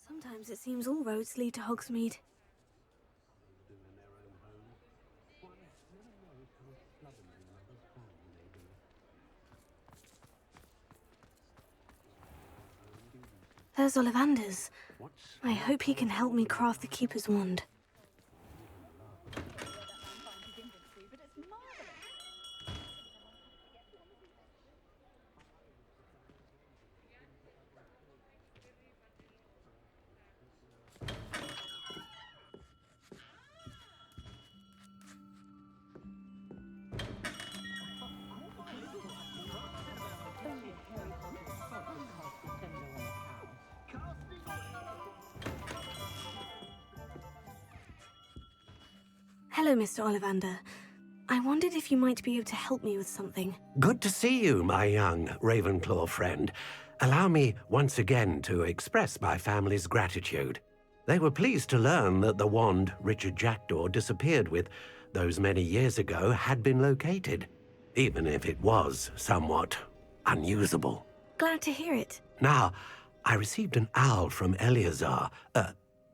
Sometimes it seems all roads lead to Hogsmeade. There's Ollivander's. I hope he can help me craft the Keeper's wand. Hello, Mr. Ollivander. I wondered if you might be able to help me with something. Good to see you, my young Ravenclaw friend. Allow me once again to express my family's gratitude. They were pleased to learn that the wand Richard Jackdaw disappeared with those many years ago had been located, even if it was somewhat unusable. Glad to hear it. Now, I received an owl from Eleazar,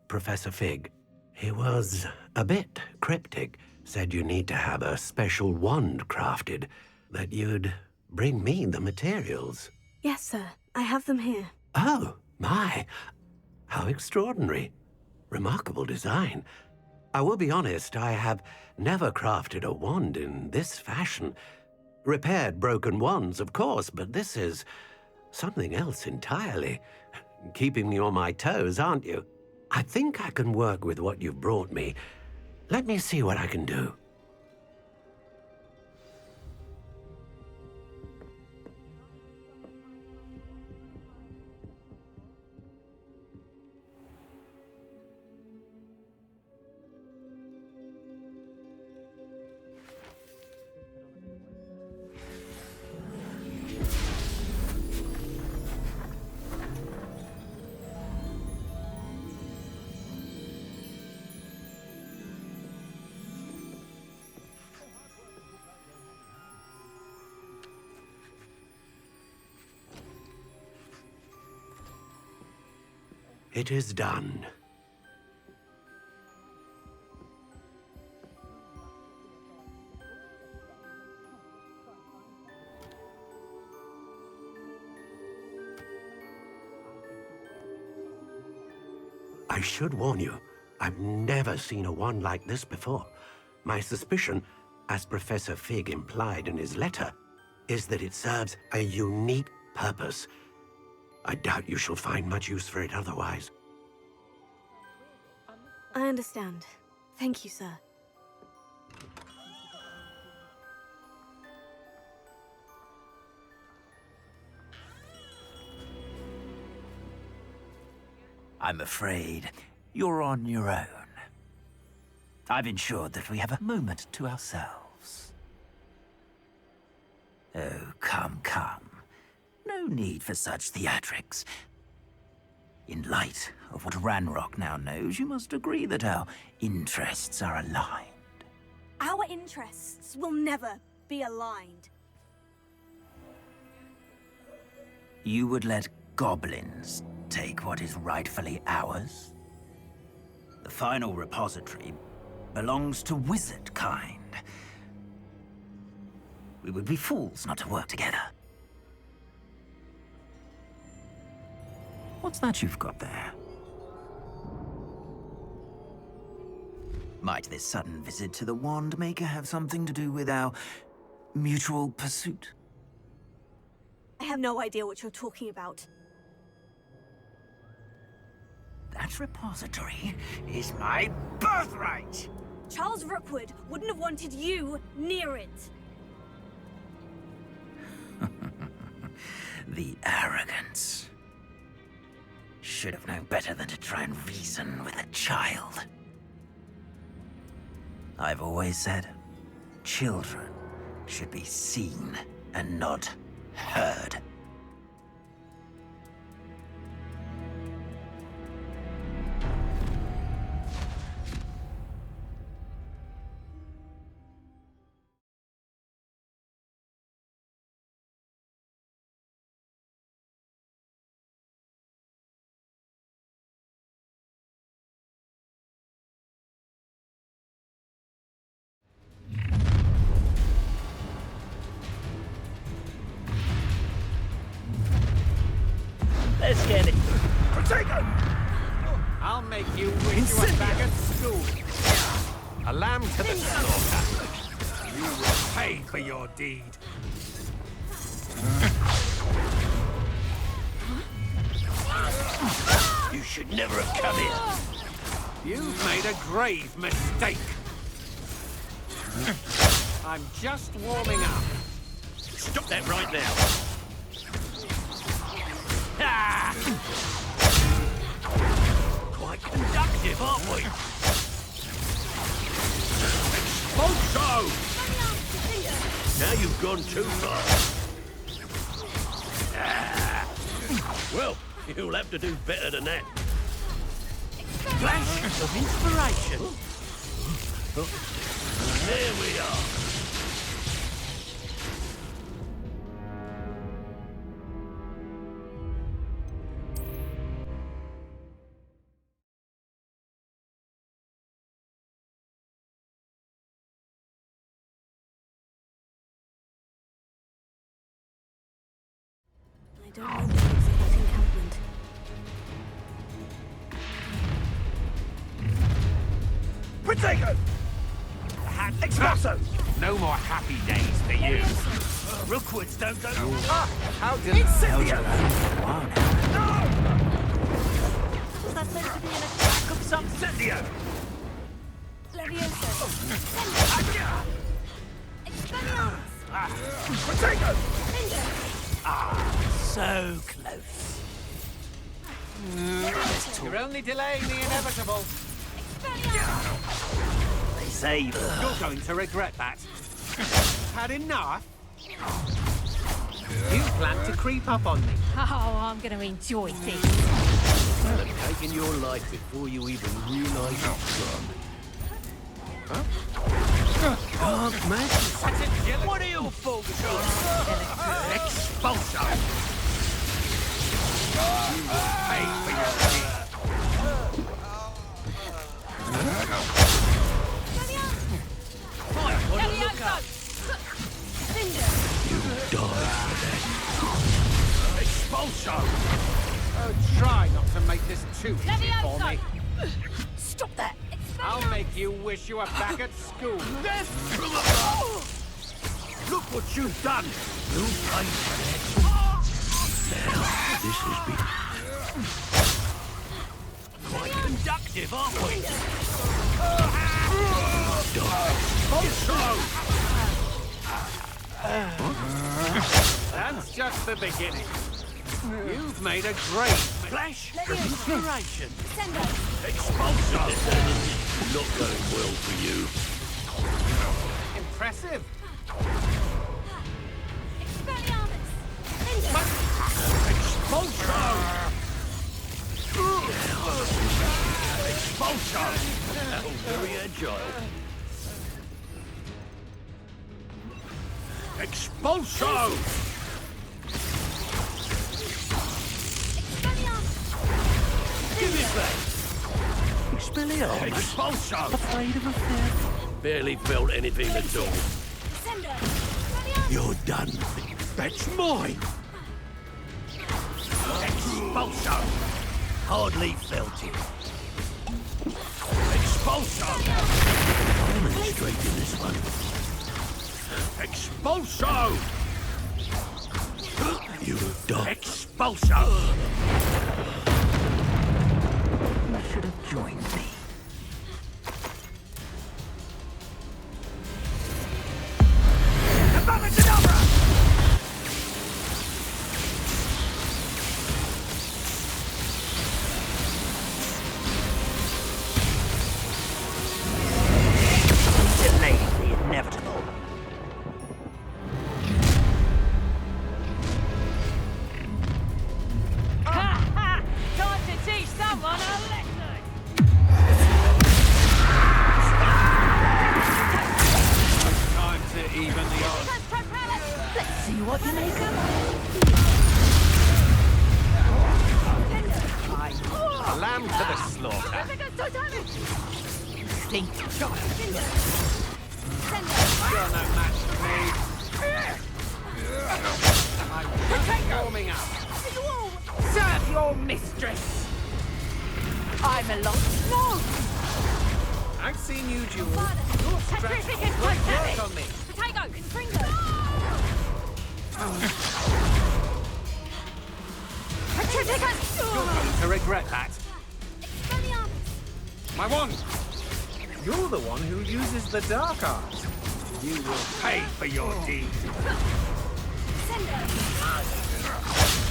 Professor Fig. He was a bit cryptic, said you need to have a special wand crafted, that you'd bring me the materials. Yes, sir. I have them here. Oh, my. How extraordinary. Remarkable design. I will be honest, I have never crafted a wand in this fashion. Repaired broken wands, of course, but this is something else entirely. Keeping me on my toes, aren't you? I think I can work with what you've brought me. Let me see what I can do. It is done. I should warn you, I've never seen a wand like this before. My suspicion, as Professor Fig implied in his letter, is that it serves a unique purpose. I doubt you shall find much use for it otherwise. I understand. Thank you, sir. I'm afraid you're on your own. I've ensured that we have a moment to ourselves. Oh, come, come. No need for such theatrics. In light of what Ranrock now knows, you must agree that our interests are aligned. Our interests will never be aligned. You would let goblins take what is rightfully ours? The final repository belongs to wizard kind. We would be fools not to work together. What's that you've got there? Might this sudden visit to the Wand Maker have something to do with our mutual pursuit? I have no idea what you're talking about. That repository is my birthright! Charles Rookwood wouldn't have wanted you near it. The arrogance. Should have known better than to try and reason with a child. I've always said, children should be seen and not heard. Let's get it. Potato! I'll make you wish you were back at school. A lamb to the slaughter. You will pay for your deed. You should never have come here. You've made a grave mistake. I'm just warming up. Stop that right now. Quite conductive, aren't we? Monzo! Now you've gone too far. Well, you'll have to do better than that. Flash of inspiration. There we are. I don't want the exact encampment. Potato! Espresso! No more happy days for you. Rookwoods don't go. How delightful. Was that meant to be an attack of some Incendio! Levioso? Expelliarmus! Potato! So close. You're only delaying the inevitable. They say You're going to regret that. Had enough? You plan to creep up on me. Oh, I'm going to enjoy this. I'll have taken your life before you even realise it's gone. Can't imagine. What are you folks on? Expulso! Pay for your deed. Look up. Expulso! Oh, try not to make this too easy for me. Stop that! I'll make you wish you were back at school. Death from above! Look what you've done! You paid for that. Now, this has been quite conductive, aren't we? That's just the beginning. You've made a great Flash of inspiration. Expulso! Not going well for you. impressive. Expulso! Expulso! Very agile. Expulso! Give it back. Expelliarmus. Expulso! Afraid of a fair. Barely felt anything at all. You're done. That's mine! Expulso! Hardly felt it. Expulso! Demonstrating this one. Expulso! You dog. Expulso! You should have joined me. Abracadabra! Delaying the inevitable. A lamb to the slaughter. Think. You're no match for me. I'm just warming up. Serve your mistress. I'm alone. No. I've seen you duel. Your strategy won't work on me. Potato. Pringo. You're going to regret that. My wand! You're the one who uses the dark arts. You will pay for your deed.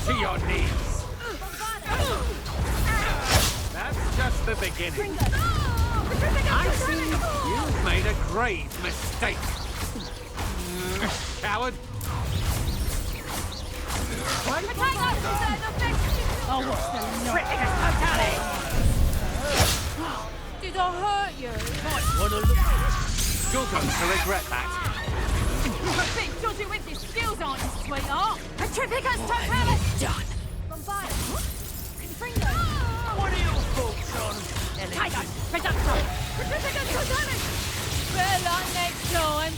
To your knees. That's just the beginning. I see you've made a grave mistake. Coward. Oh, what's the Did I hurt you? You're going to regret that. A bit dodgy with your skills, aren't you, sweetheart? Petrificus totalis! Done. Bombard. Confringo. What are your thoughts on Tiger. Reducto. Petrificus totalis! Better luck next time.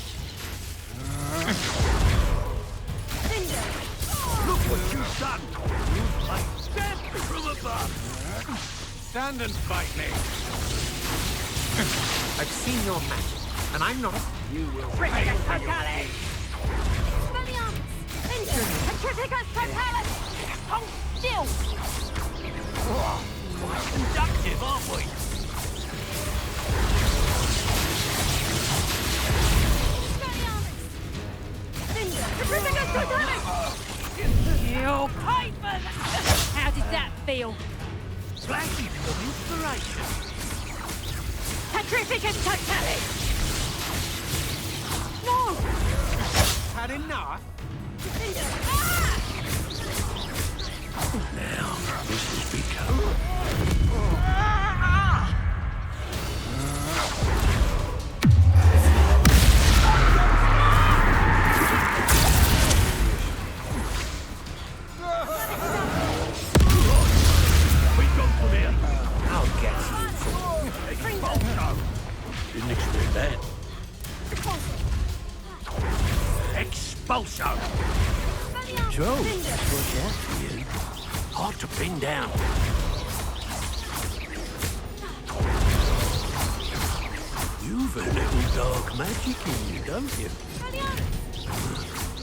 Finger. Look what you've done! You fight death from above! Stand and fight me. I've seen your magic, and I'm not. You will pay for your deed. Petrificus totalis! Hold still! Quite conductive, aren't we? Petrificus totalis! You'll pay for that! How did that feel? Flashes of inspiration. Petrificus totalis! No! Had enough? Now, this has become... We go from here. I'll get you. Didn't expect that. Expulso! Joe, what's that for you? Hard to pin down. You've a little dark magic in you, don't you?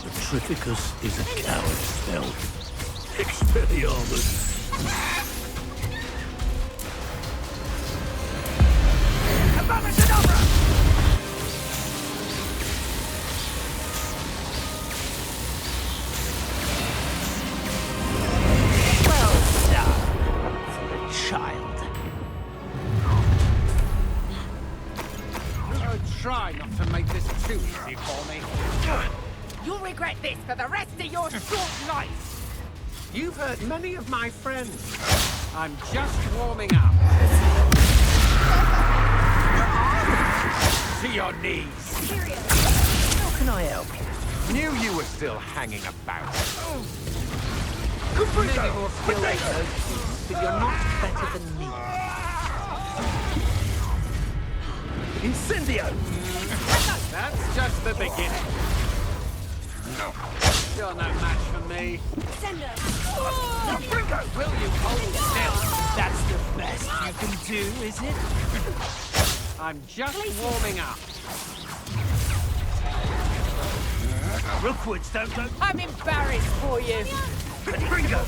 Petrificus is a coward spell. Expelliarmus. Try not to make this too easy for me. You'll regret this for the rest of your short life! You've hurt many of my friends. I'm just warming up. To your knees. How can I help you? Knew you were still hanging about. Maybe more skill later, but you're not better than me. Incendio! That's just the beginning. You're no match for me. Will you hold still? That's the best you can do, is it? I'm just warming up. Rookwoods don't go... I'm embarrassed for you! Ringo!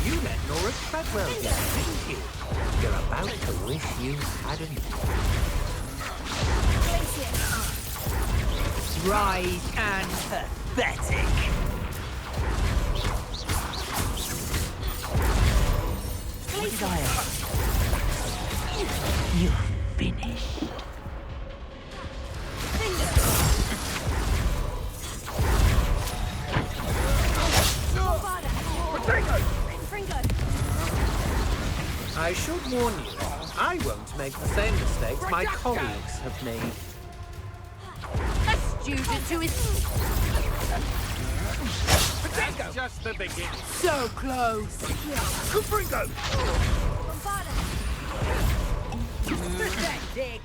You let Nora Treadwell get thank you. You're about to wish you hadn't. Right and pathetic. What did I ask? You're finished. I should warn you, I won't make the same mistakes my colleagues have made. student who is That's just the beginning. so close. Confringo! Pathetic.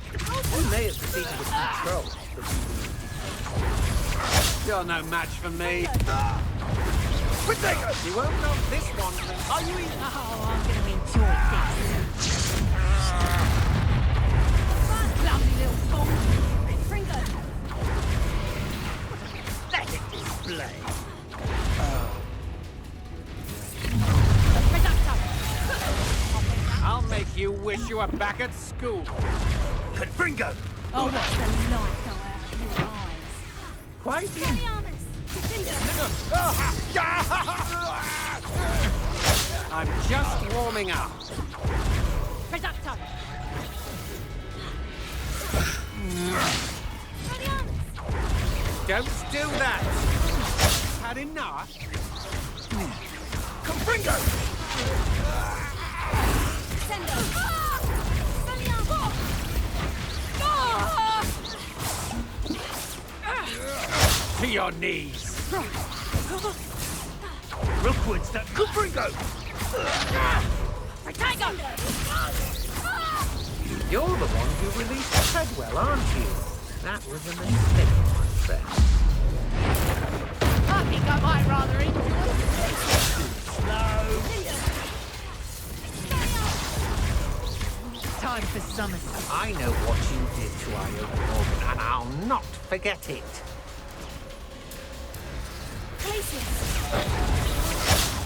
You may have proceeded with control, You're no match for me. Potato! You won't know this one. Are you in? Oh, I'm going to enjoy this. Clumsy little fool. Fringo. Pathetic display. I'll make you wish you were back at school. Confringo! Oh, what's the light go out of your eyes? Quite I'm just warming up. Reducto. Don't do that. Had enough? Confringo! To your knees. Rookwood's that Confringo! You're the one who released Treadwell, aren't you? That was a mistake, my friend. I think I might rather enjoy time for summer. I know what you did to Iota Morgan, and I'll not forget it.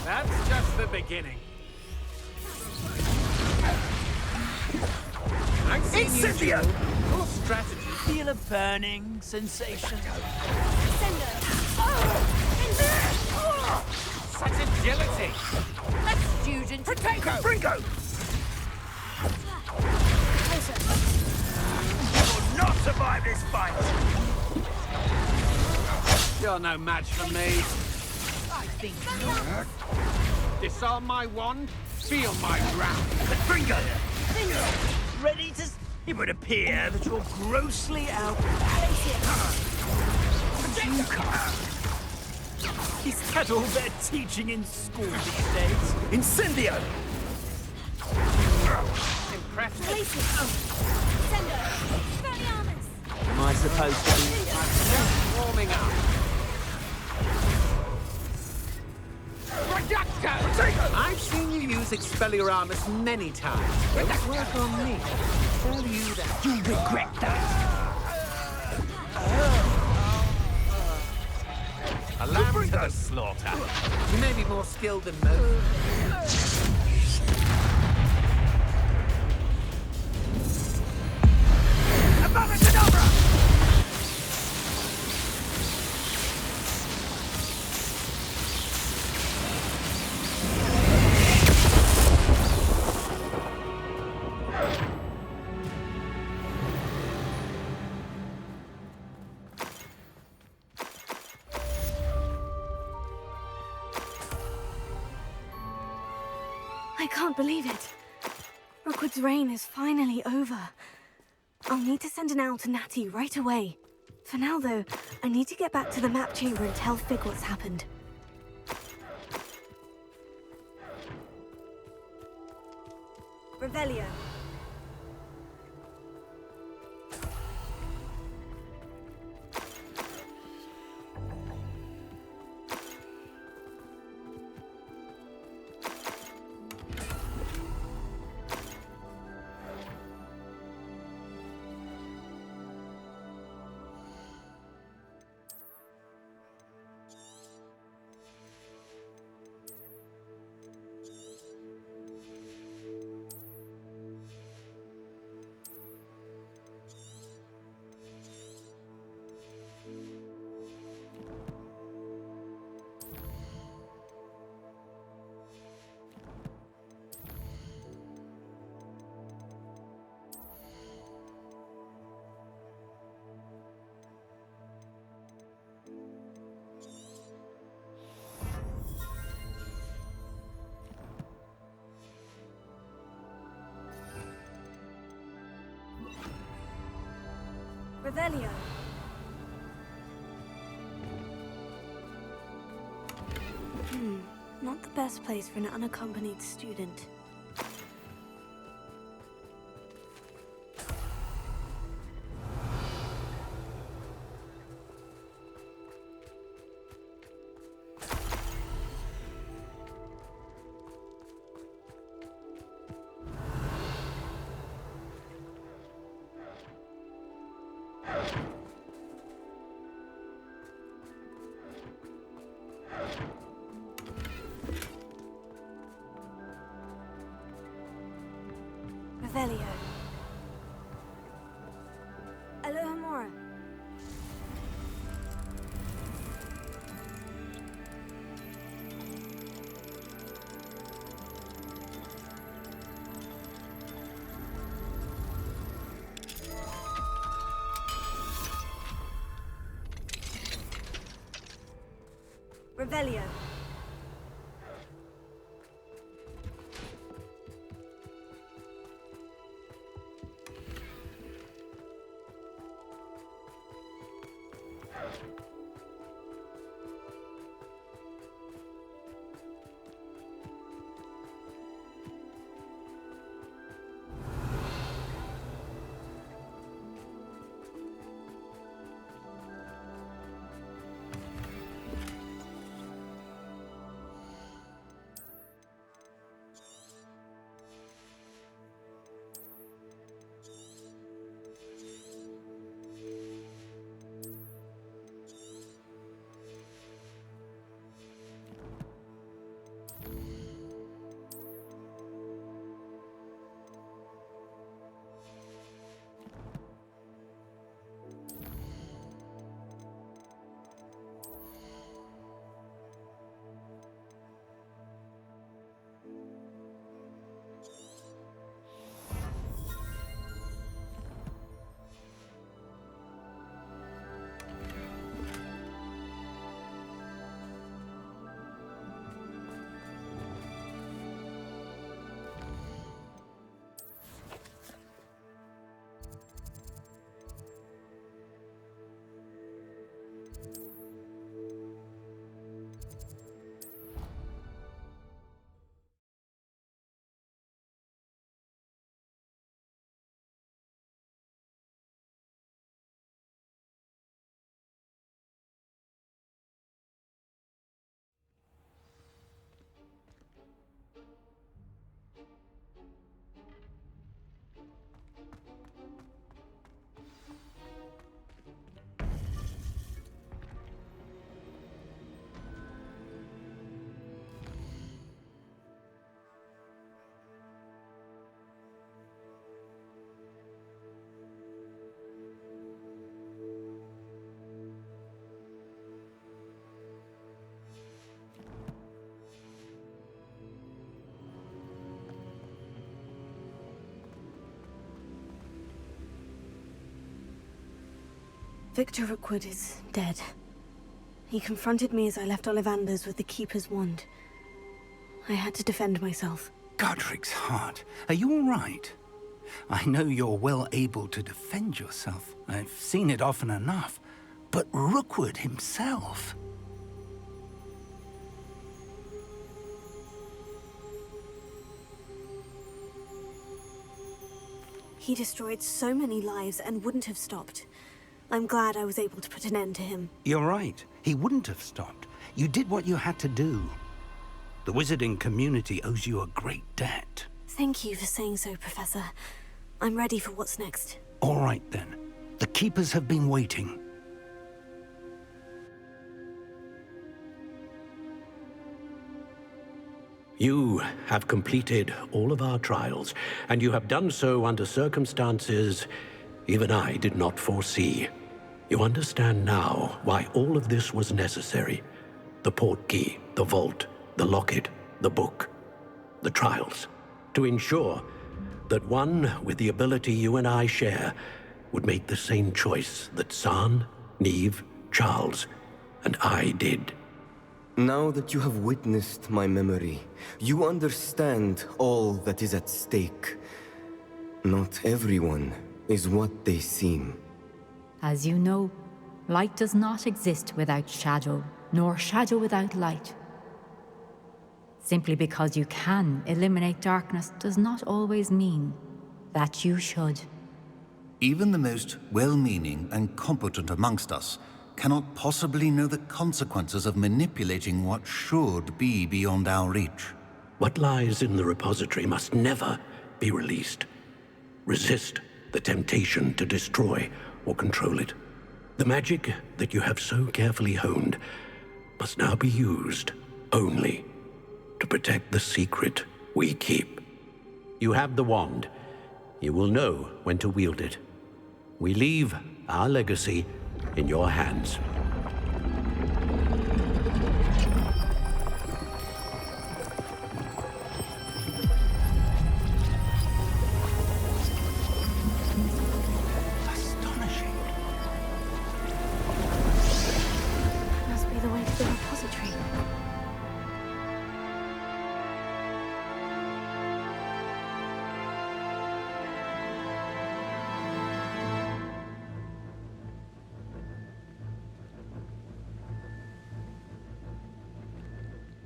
That's just the beginning. I've seen you Incendio! do. Your strategy. Feel a burning sensation. Such agility. A student. Confringo! You will not survive this fight! You're no match for me. I think not. Disarm my wand. Feel my wrath. Confringo! Ready to... It would appear that you're grossly out. Is that all they're teaching in school these days? Incendio! Impressive. Am I supposed to be... Just warming up. I've seen you use Expelliarmus many times. Don't work on me. Tell you that. You regret that. A lamb to the slaughter. You may be more skilled than most. I can't believe it. Rookwood's reign is finally over. I'll need to send an owl to Natty right away. For now, though, I need to get back to the map chamber and tell Fig what's happened. Revelio. Revelio. Not the best place for an unaccompanied student. Revelio. Alohomora. Revelio. Victor Rookwood is dead. He confronted me as I left Ollivander's with the Keeper's wand. I had to defend myself. Godric's heart, are you all right? I know you're well able to defend yourself. I've seen it often enough. But Rookwood himself... He destroyed so many lives and wouldn't have stopped. I'm glad I was able to put an end to him. You're right. He wouldn't have stopped. You did what you had to do. The wizarding community owes you a great debt. Thank you for saying so, Professor. I'm ready for what's next. All right, then. The Keepers have been waiting. You have completed all of our trials, and you have done so under circumstances even I did not foresee. You understand now why all of this was necessary. The portkey, the vault, the locket, the book, the trials. To ensure that one with the ability you and I share would make the same choice that San, Neve, Charles, and I did. Now that you have witnessed my memory, you understand all that is at stake. Not everyone is what they seem. As you know, light does not exist without shadow, nor shadow without light. Simply because you can eliminate darkness does not always mean that you should. Even the most well-meaning and competent amongst us cannot possibly know the consequences of manipulating what should be beyond our reach. What lies in the repository must never be released. Resist the temptation to destroy or control it. The magic that you have so carefully honed must now be used only to protect the secret we keep. You have the wand. You will know when to wield it. We leave our legacy in your hands. Astonishing. Must be the way to the repository.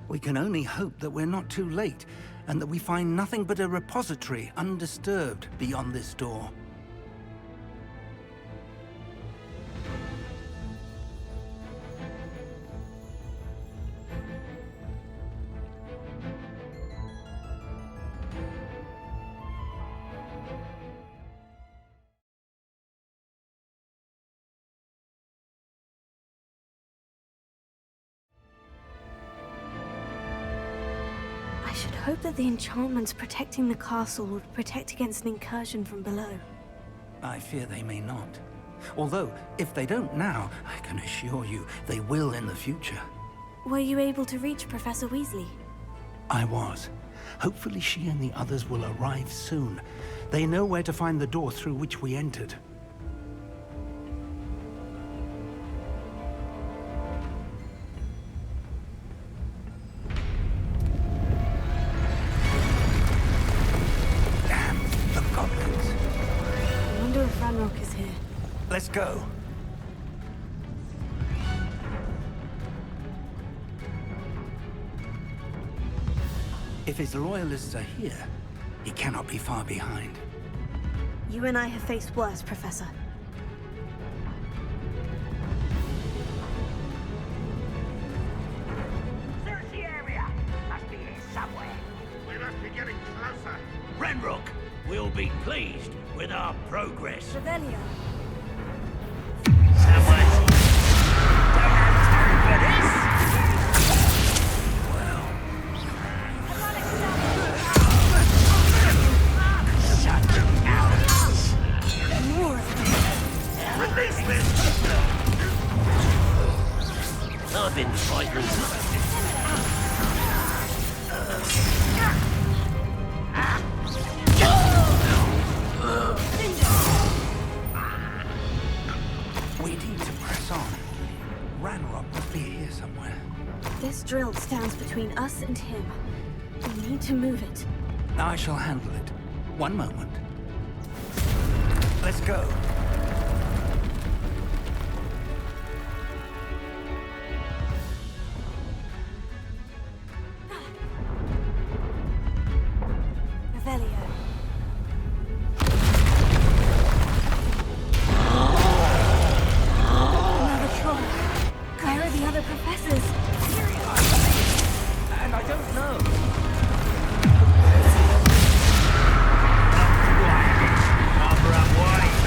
We can only hope that we're not too late, and that we find nothing but a repository undisturbed beyond this door. I should hope that the enchantments protecting the castle would protect against an incursion from below. I fear they may not. Although, if they don't now, I can assure you they will in the future. Were you able to reach Professor Weasley? I was. Hopefully she and the others will arrive soon. They know where to find the door through which we entered. Damn the goblins. I wonder if Ranrock is here. Let's go. If his loyalists are here, he cannot be far behind. You and I have faced worse, Professor. Search the area. Must be here somewhere. We must be getting closer. Ranrock will be pleased with our progress. Revelio. Someone don't have time for this. Release this! I've been frightened. We need to press on. Ranrock must be here somewhere. This drill stands between us and him. We need to move it. I shall handle it. One moment. Let's go. Revelio. Another troll. Where are the other professors? And I don't know. Barbara White.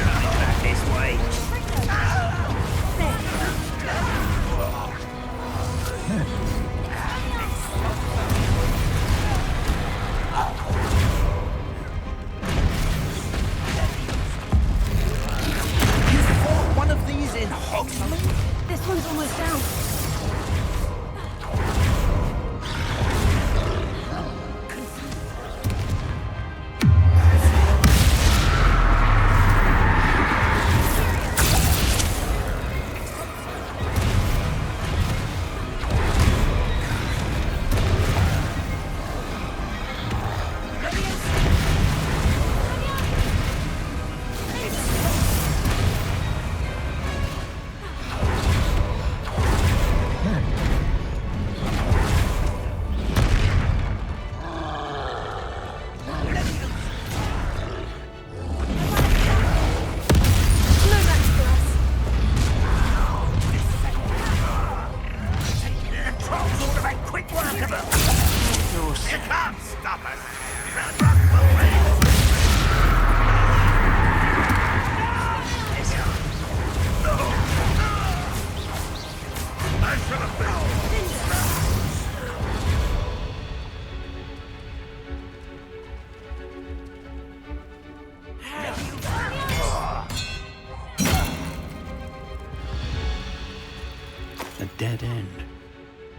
dead end.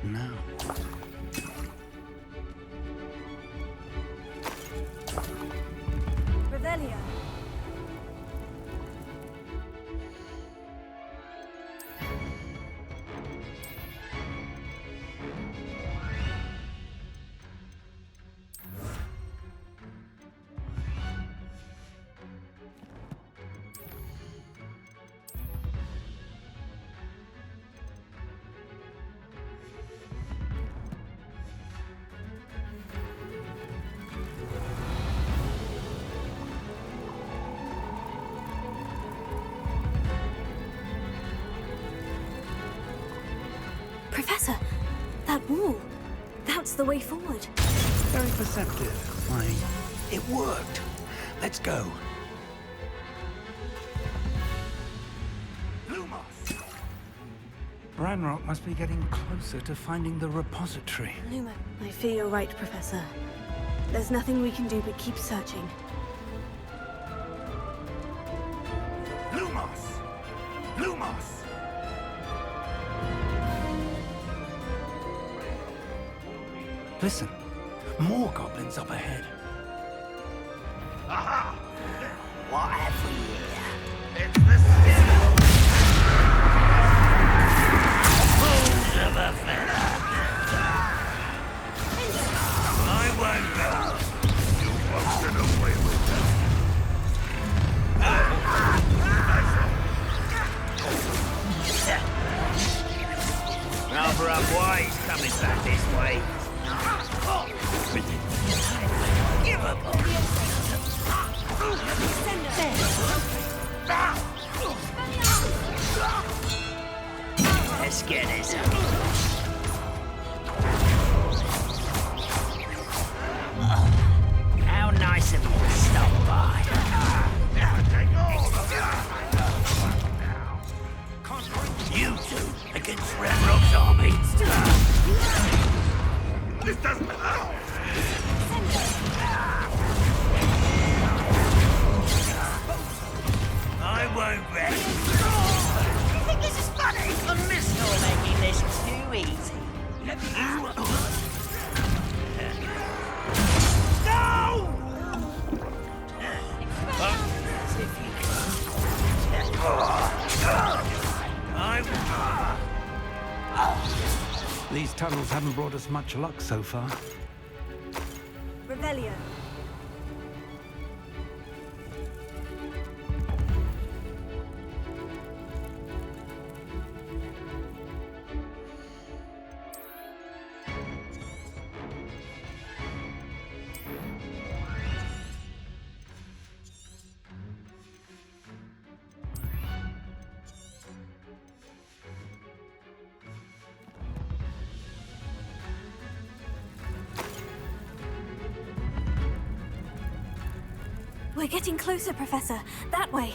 Now. Revelio. Professor, that wall, that's the way forward. Very perceptive. Why, it worked. Let's go. Ranrock must be getting closer to finding the repository. Luma, I fear you're right, Professor. There's nothing we can do but keep searching. Lumos! Lumos! Listen, more goblins up ahead. Aha! What have we here? It's the Citadel! Fools of a feather! I won't go! You won't get away with that! Rather unwise coming back this way. Give up on Let's get this up. How nice of you to stop by. Take all of it! You two against Ranrock's army. This doesn't help! I won't rest. You think this is funny? I miss you're making this too easy. No! As if you These tunnels haven't brought us much luck so far. Revelio. We're getting closer, Professor. That way.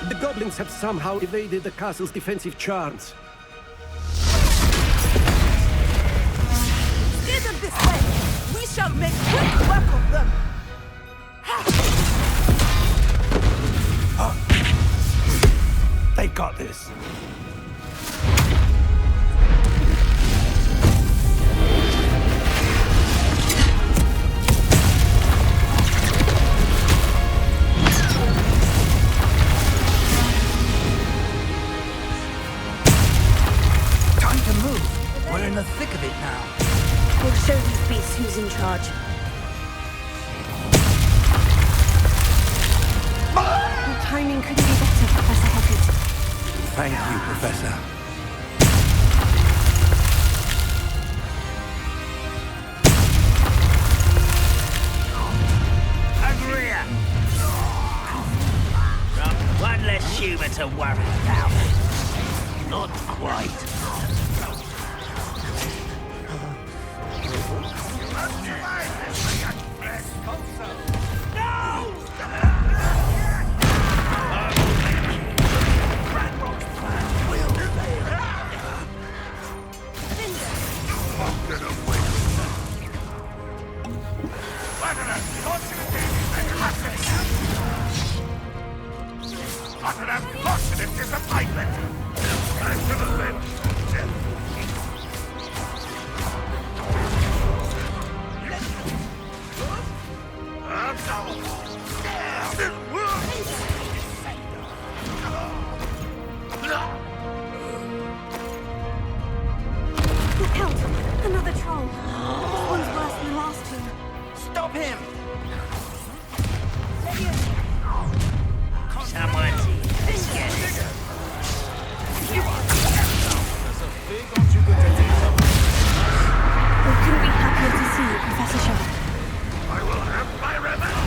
The goblins have somehow evaded the castle's defensive charms. Steer them this way! We shall make quick work of them! They got this. Time to move. We're in the thick of it now. We'll show these beasts who's in charge. Your timing couldn't be better, Professor Hogwarts. Thank you, Professor. humour to worry about. Not quite. Look out! Another troll. This one's worse than the last two. Stop him! Someone's here. Let's get it. We couldn't be happier to see you, Professor Sharp. I will have my revenge!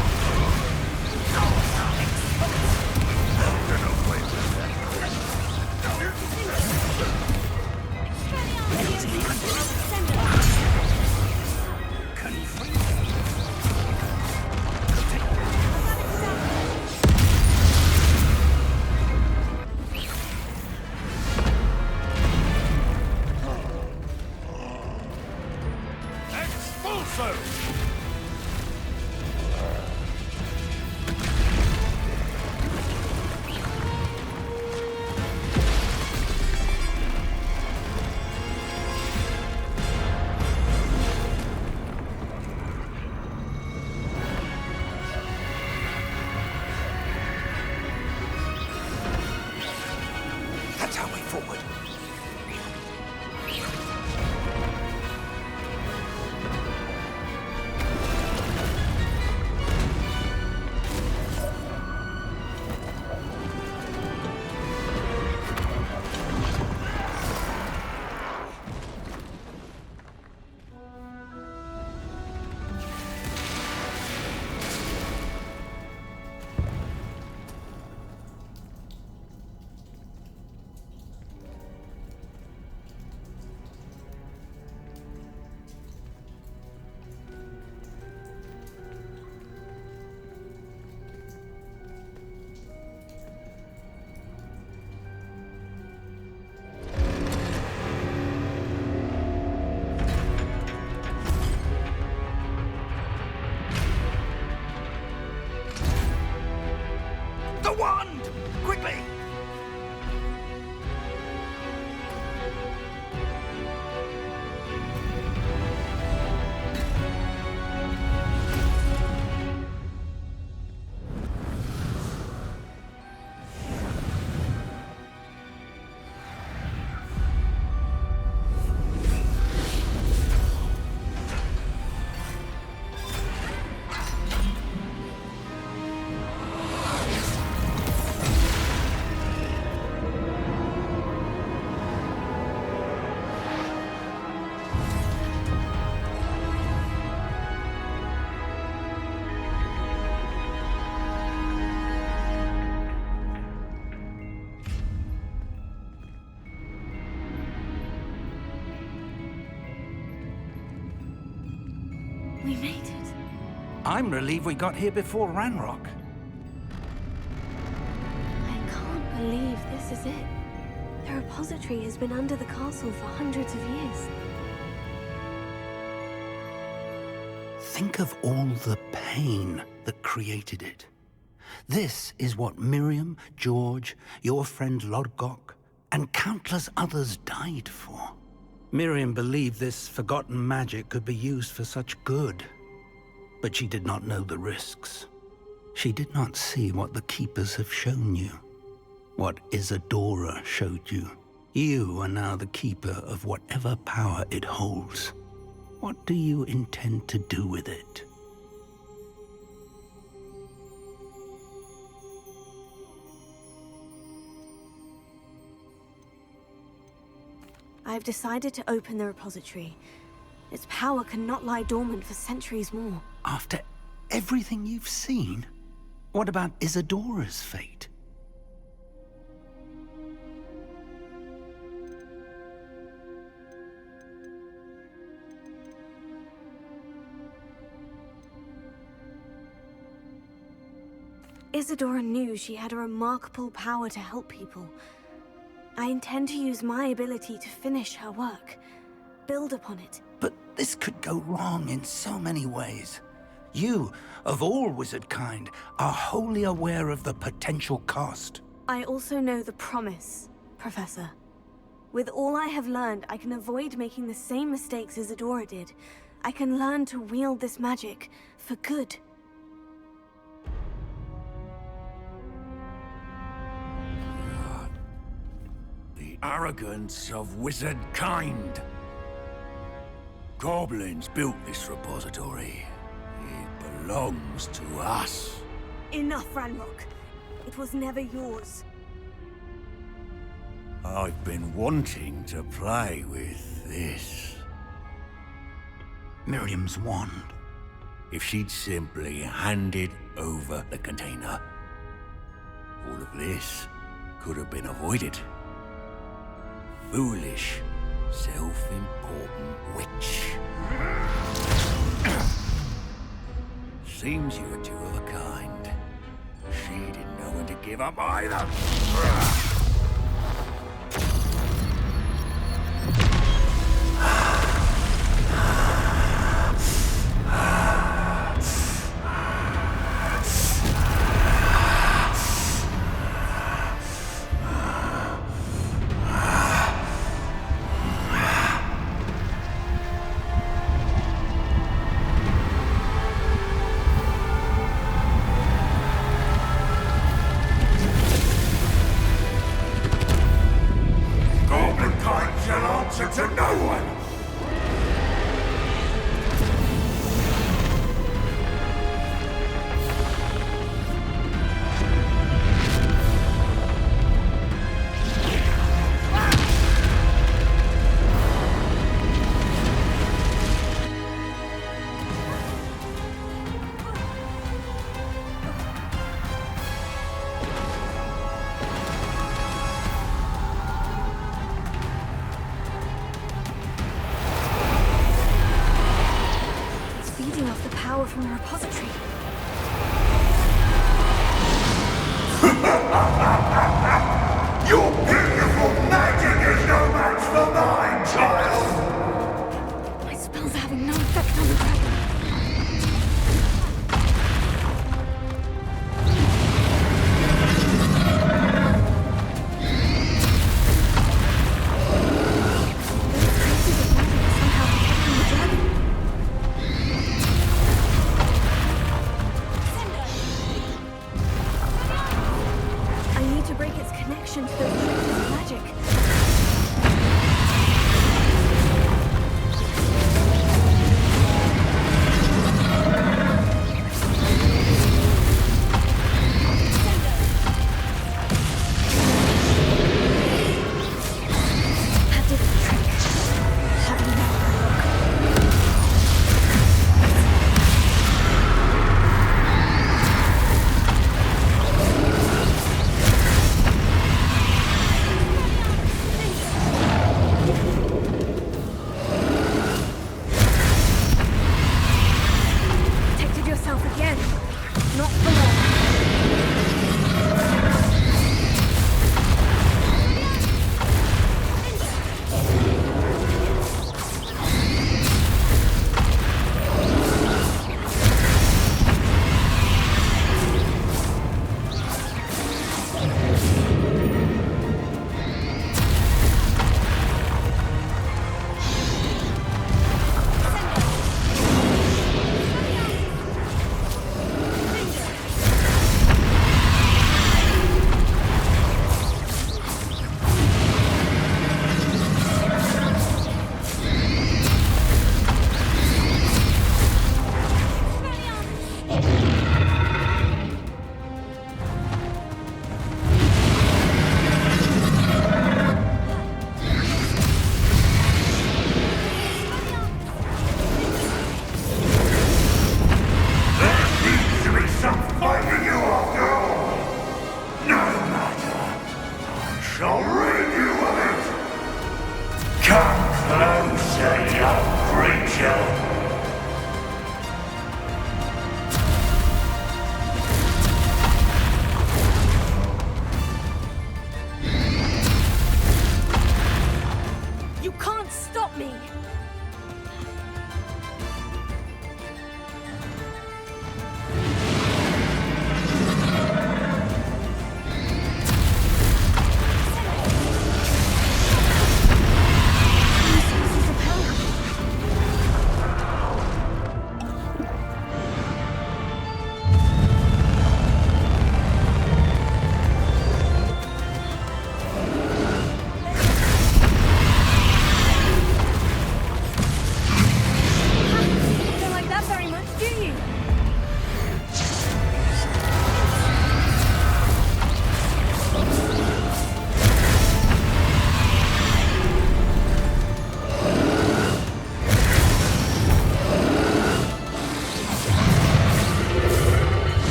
That's our way forward. The wand! Quickly! We made it. I'm relieved we got here before Ranrock. I can't believe this is it. The repository has been under the castle for hundreds of years. Think of all the pain that created it. This is what Miriam, George, your friend Lodgok, and countless others died for. Miriam believed this forgotten magic could be used for such good, but she did not know the risks. She did not see what the Keepers have shown you, what Isadora showed you. You are now the Keeper of whatever power it holds. What do you intend to do with it? I've decided to open the repository. Its power cannot lie dormant for centuries more. After everything you've seen, what about Isadora's fate? Isadora knew she had a remarkable power to help people. I intend to use my ability to finish her work, build upon it. But this could go wrong in so many ways. You, of all wizard kind, are wholly aware of the potential cost. I also know the promise, Professor. With all I have learned, I can avoid making the same mistakes Isadora did. I can learn to wield this magic for good. The arrogance of wizard kind. Goblins built this repository. It belongs to us. Enough, Ranrock. It was never yours. I've been wanting to play with this. Miriam's wand. If she'd simply handed over the container, all of this could have been avoided. Foolish, self-important witch. Seems you were two of a kind. She didn't know when to give up either. To no one! From the repository. Your beautiful magic is no match for mine, child! My spells are having no effect on the dragon.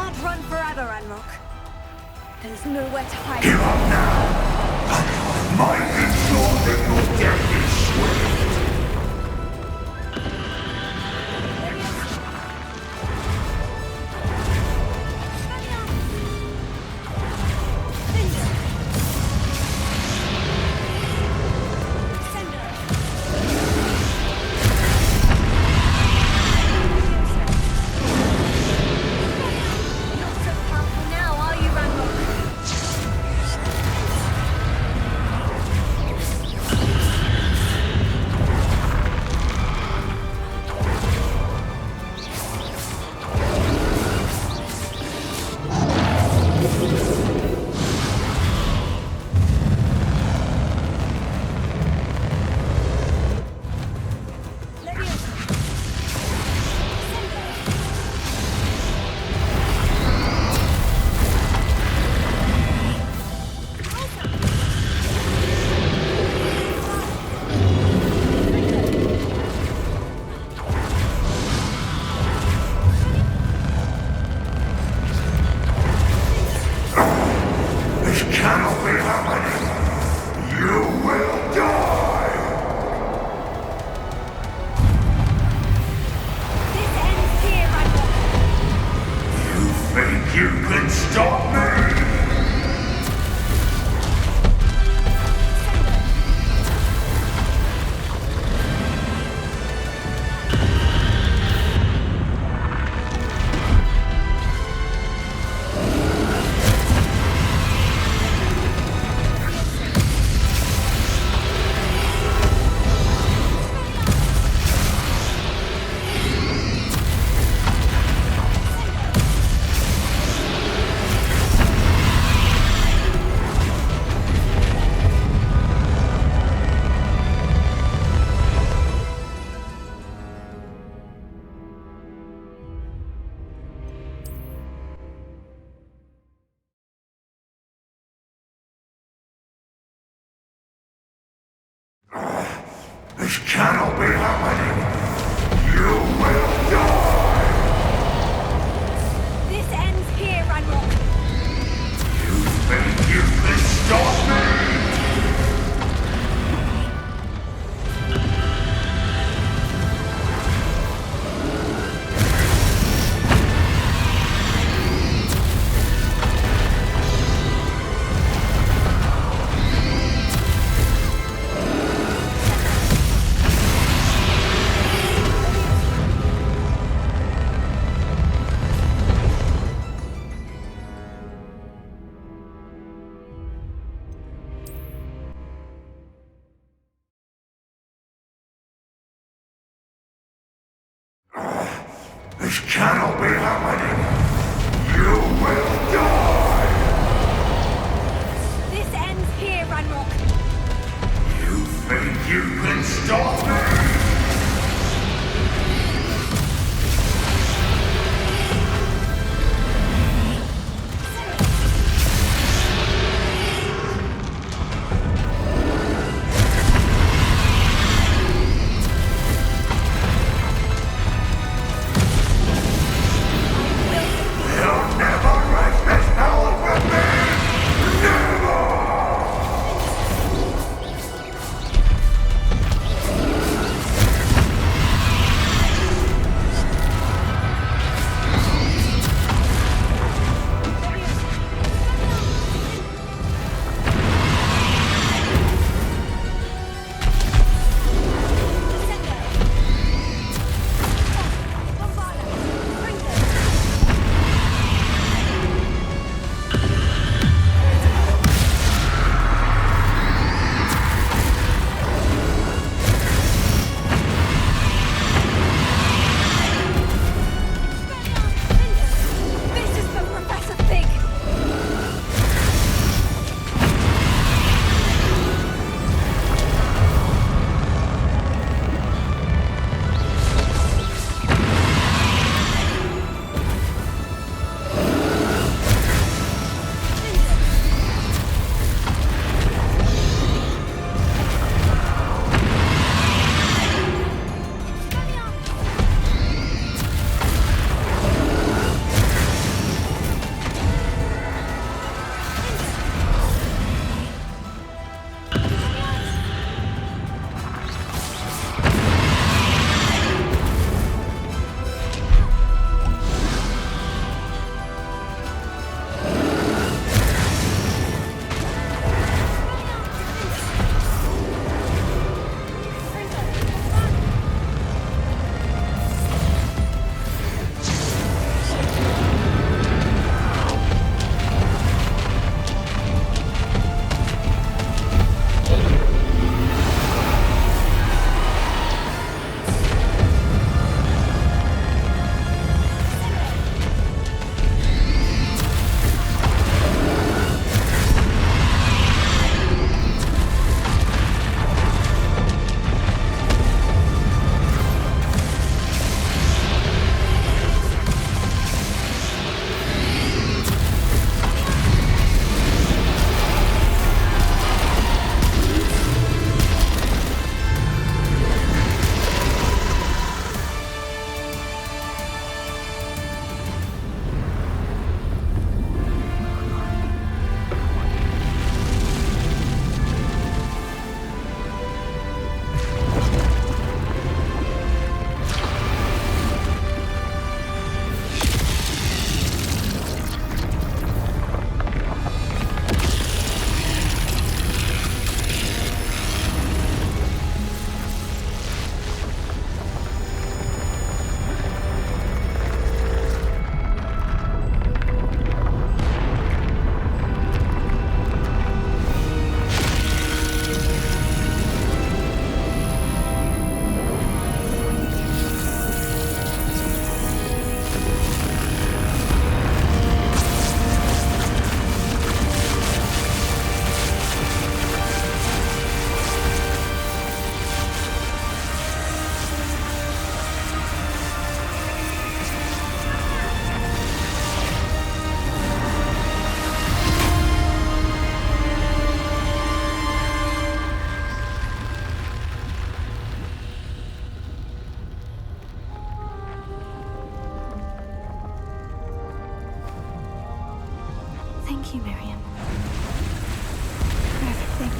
can't run forever, Ranrock. There's nowhere to hide. Give up now! Might ensure that your death is swift. This cannot be happening! You will die! This ends here, Ranrock! You think you can stop me? This cannot be happening! You will die! This ends here, Ranrock! You think you can stop me? Thank you, Miriam. For everything.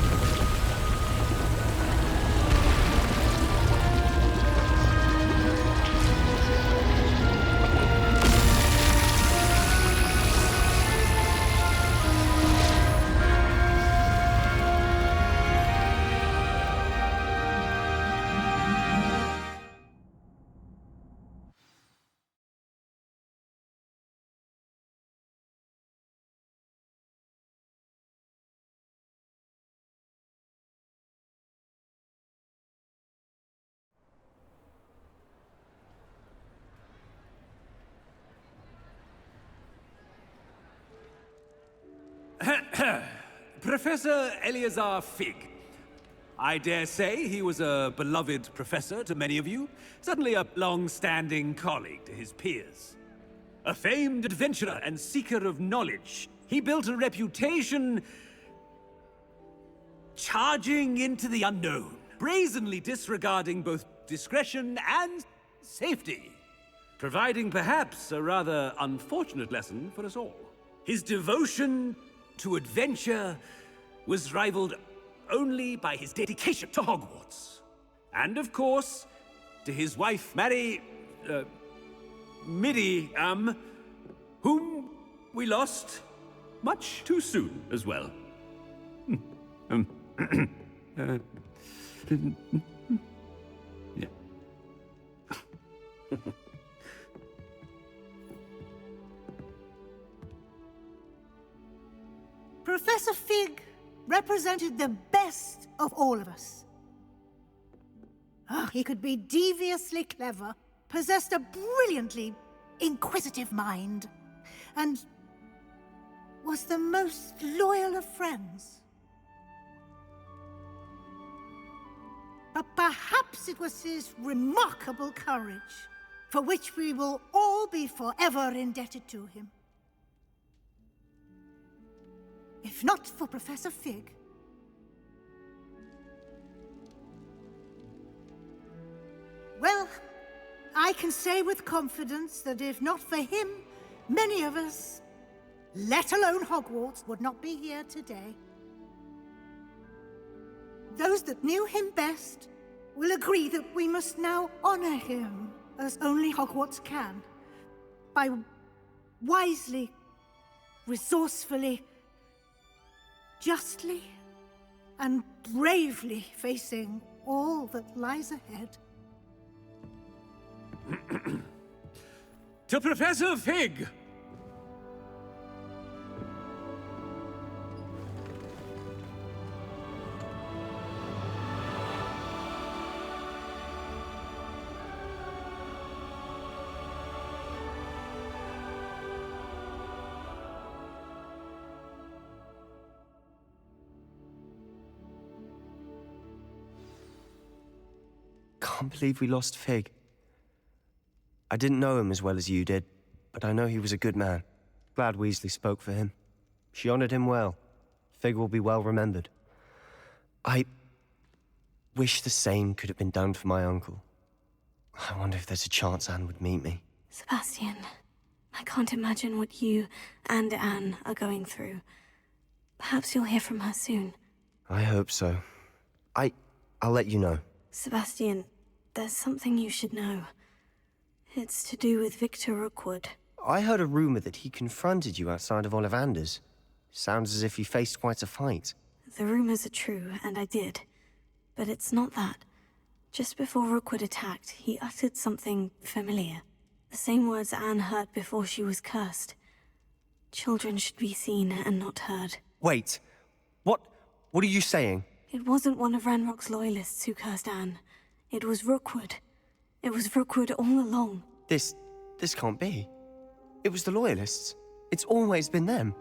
Professor Eleazar Fig. I dare say he was a beloved professor to many of you, certainly a long-standing colleague to his peers. A famed adventurer and seeker of knowledge, he built a reputation charging into the unknown, brazenly disregarding both discretion and safety, providing perhaps a rather unfortunate lesson for us all. His devotion to adventure was rivaled only by his dedication to Hogwarts. And of course, to his wife, Midi, whom we lost much too soon as well. Yeah. Professor Fig represented the best of all of us. He could be deviously clever, possessed a brilliantly inquisitive mind, and was the most loyal of friends. But perhaps it was his remarkable courage, for which we will all be forever indebted to him. If not for Professor Fig, well, I can say with confidence that if not for him, many of us, let alone Hogwarts, would not be here today. Those that knew him best will agree that we must now honor him as only Hogwarts can, by wisely, resourcefully, justly and bravely facing all that lies ahead. To Professor Fig! Can't believe we lost Fig. I didn't know him as well as you did, but I know he was a good man. Glad Weasley spoke for him. She honored him well. Fig will be well remembered. I wish the same could have been done for my uncle. I wonder if there's a chance Anne would meet me. Sebastian, I can't imagine what you and Anne are going through. Perhaps you'll hear from her soon. I hope so. I'll let you know. Sebastian, there's something you should know. It's to do with Victor Rookwood. I heard a rumor that he confronted you outside of Ollivander's. Sounds as if you faced quite a fight. The rumors are true, and I did. But it's not that. Just before Rookwood attacked, he uttered something familiar. The same words Anne heard before she was cursed. Children should be seen and not heard. Wait. What are you saying? It wasn't one of Ranrock's loyalists who cursed Anne. It was Rookwood. It was Rookwood all along. This can't be. It was the Loyalists. It's always been them.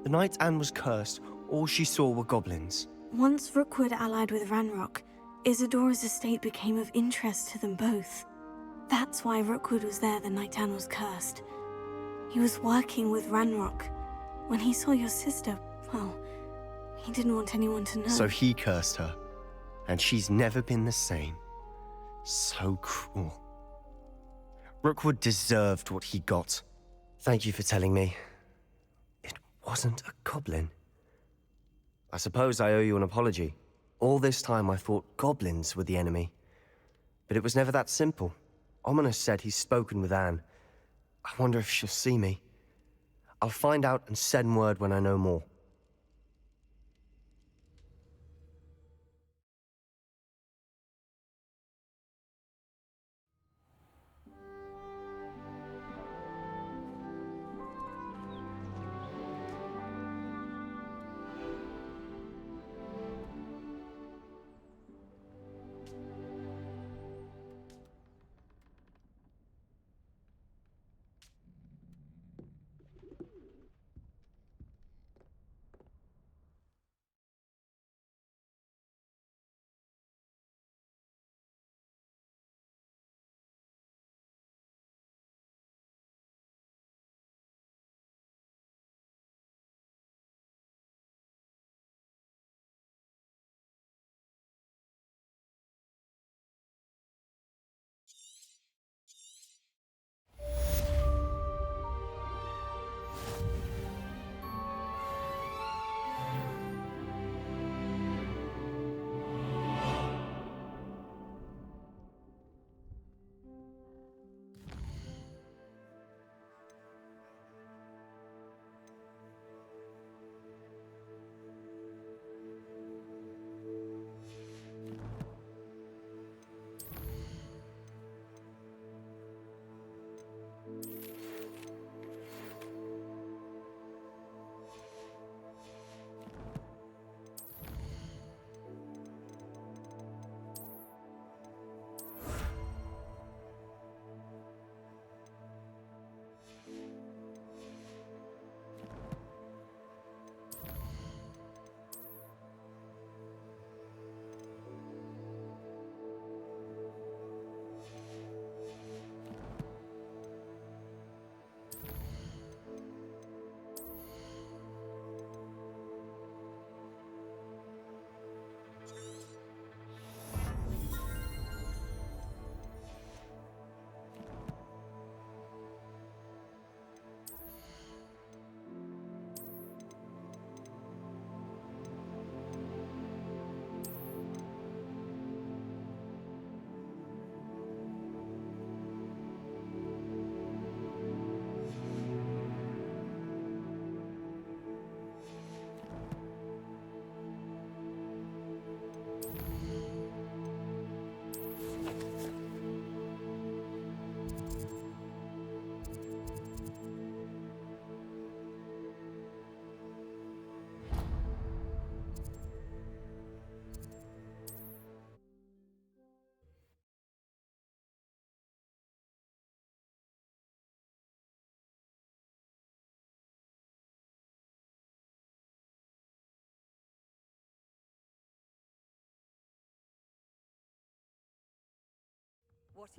The night Anne was cursed, all she saw were goblins. Once Rookwood allied with Ranrock, Isadora's estate became of interest to them both. That's why Rookwood was there the night Anne was cursed. He was working with Ranrock. When he saw your sister, well, he didn't want anyone to know. So he cursed her. And she's never been the same. So cruel. Rookwood deserved what he got. Thank you for telling me. It wasn't a goblin. I suppose I owe you an apology. All this time I thought goblins were the enemy. But it was never that simple. Ominous said he's spoken with Anne. I wonder if she'll see me. I'll find out and send word when I know more.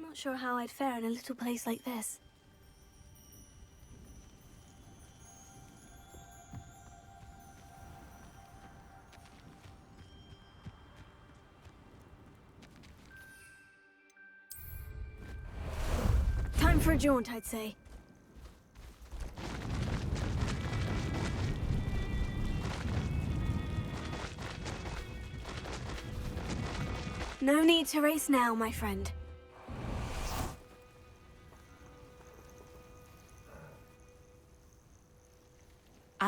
Not sure how I'd fare in a little place like this. Time for a jaunt, I'd say. No need to race now, my friend.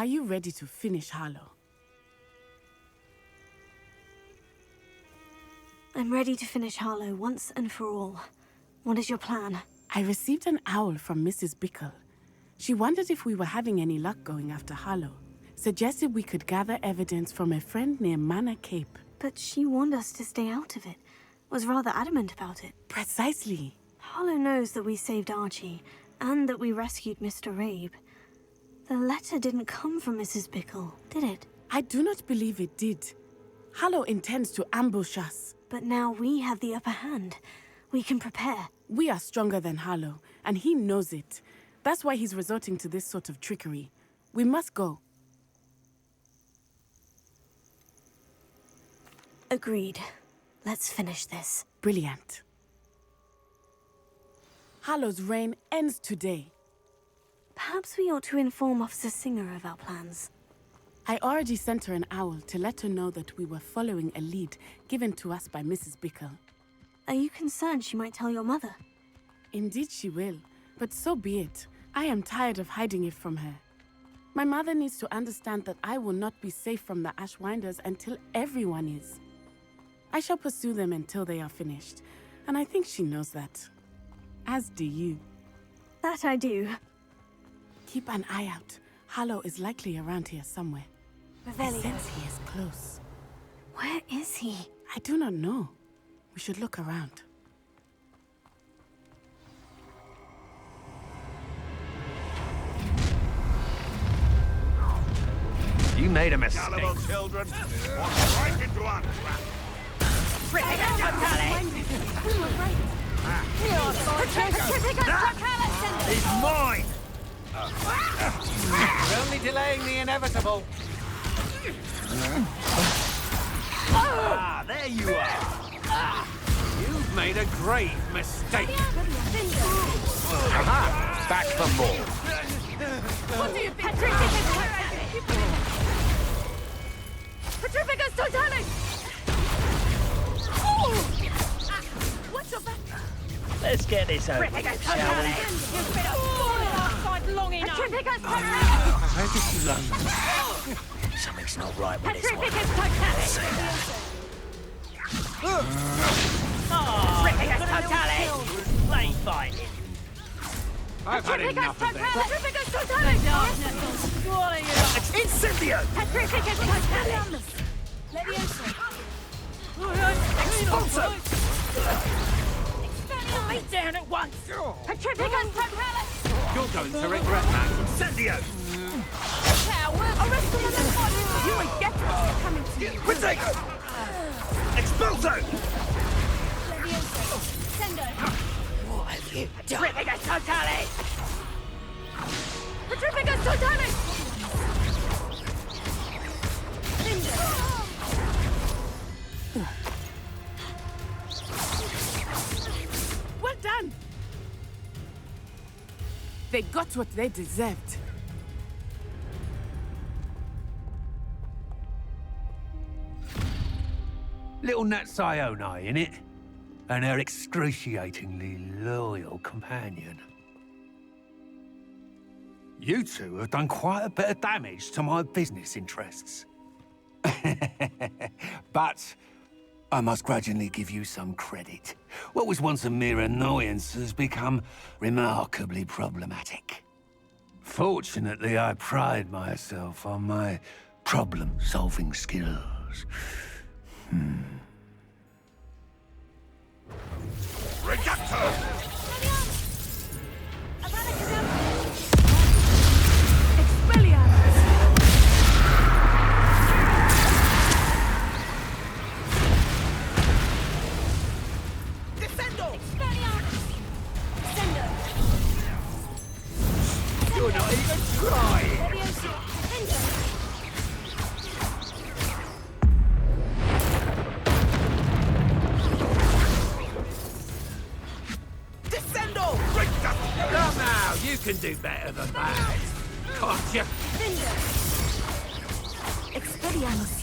Are you ready to finish Hallowed? I'm ready to finish Hallowed once and for all. What is your plan? I received an owl from Mrs. Bickle. She wondered if we were having any luck going after Hallowed. Suggested we could gather evidence from a friend near Manor Cape. But she warned us to stay out of it. Was rather adamant about it. Precisely. Hallowed knows that we saved Archie, and that we rescued Mr. Rabe. The letter didn't come from Mrs. Bickle, did it? I do not believe it did. Hallowed intends to ambush us. But now we have the upper hand. We can prepare. We are stronger than Hallowed, and he knows it. That's why he's resorting to this sort of trickery. We must go. Agreed. Let's finish this. Brilliant. Hallowed's reign ends today. Perhaps we ought to inform Officer Singer of our plans. I already sent her an owl to let her know that we were following a lead given to us by Mrs. Bickle. Are you concerned she might tell your mother? Indeed she will, but so be it. I am tired of hiding it from her. My mother needs to understand that I will not be safe from the Ashwinders until everyone is. I shall pursue them until they are finished, and I think she knows that. As do you. That I do. Keep an eye out. Hallowed is likely around here somewhere. I sense he is close. Where is he? I do not know. We should look around. You made a mistake. Gullible children, walk right into our trap. He's mine! We're only delaying the inevitable. There you are. You've made a grave mistake. Aha! Back for more. What do you think? Petrificus totalis! What's your back? Let's get this over with, shall we? You've been outside long enough! Petrificus totalis! Where did you learn that? Something's not right with this one. Petrificus totalis! Petrificus totalis! Play fighting. I've had enough of this. Petrificus totalis! What are you? Incendio! Petrificus totalis! Leviosa! Expulso! Beat down at once! Petrificus totalis! You're going to regret that. Incendio! Coward! Arrest them on the spot! You will get what's coming to you! Protego! Expulso! Leviosa! Sendo! What have you done? Petrificus totalis! Petrificus totalis! Well done! They got what they deserved. Little Nat Sioni, innit? And her excruciatingly loyal companion. You two have done quite a bit of damage to my business interests. But I must grudgingly give you some credit. What was once a mere annoyance has become remarkably problematic. Fortunately, I pride myself on my problem-solving skills. Reducto! You're not even trying! Descendo! Come now, you can do better than that. Can't you? Expelliarmus.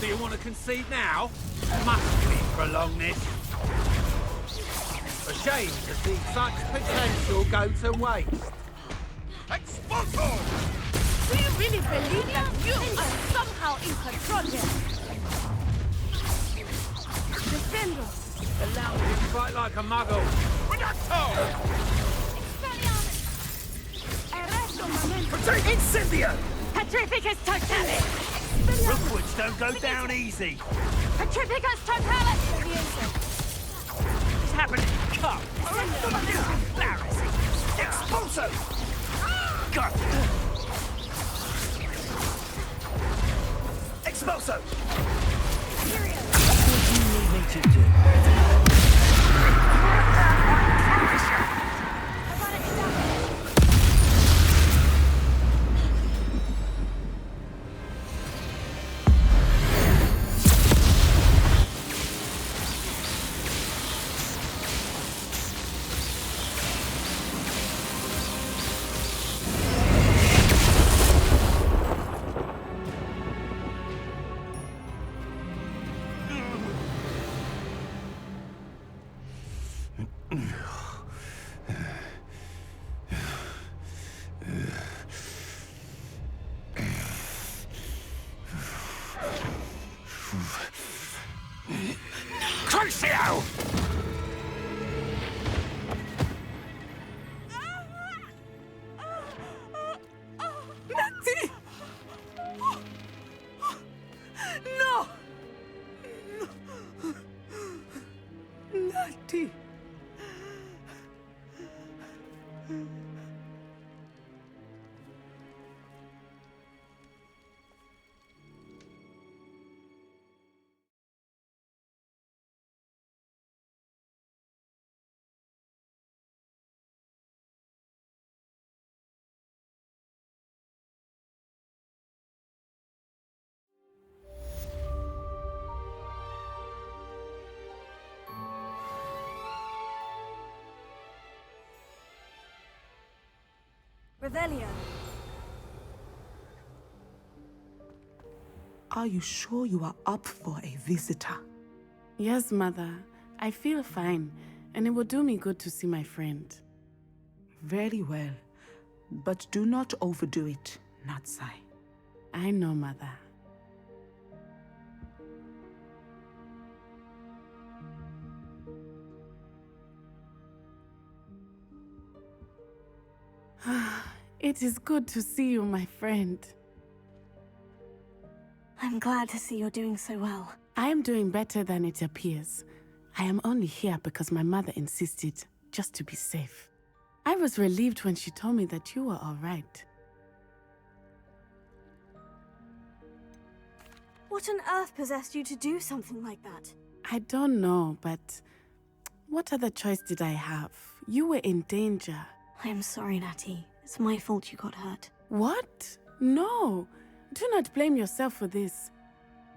Do you want to concede now? Must we prolong this? A shame to see such potential go to waste. Expulso! Do you really believe that you are somehow in control here? Defendo! Allow me to fight like a muggle. Reducto! Arresto momento! Incendio! Petrificus totalis! Rookwoods don't go down easy. Petrificus totalis! What's happening? Come! Embarrassing! Expulso! Got you! Expulso! What do you need me to do? Revelio. Are you sure you are up for a visitor? Yes, Mother. I feel fine, and it will do me good to see my friend. Very well. But do not overdo it, Natsai. I know, Mother. It is good to see you, my friend. I'm glad to see you're doing so well. I am doing better than it appears. I am only here because my mother insisted, just to be safe. I was relieved when she told me that you were all right. What on earth possessed you to do something like that? I don't know, but what other choice did I have? You were in danger. I am sorry, Natty. It's my fault you got hurt. What? No. Do not blame yourself for this.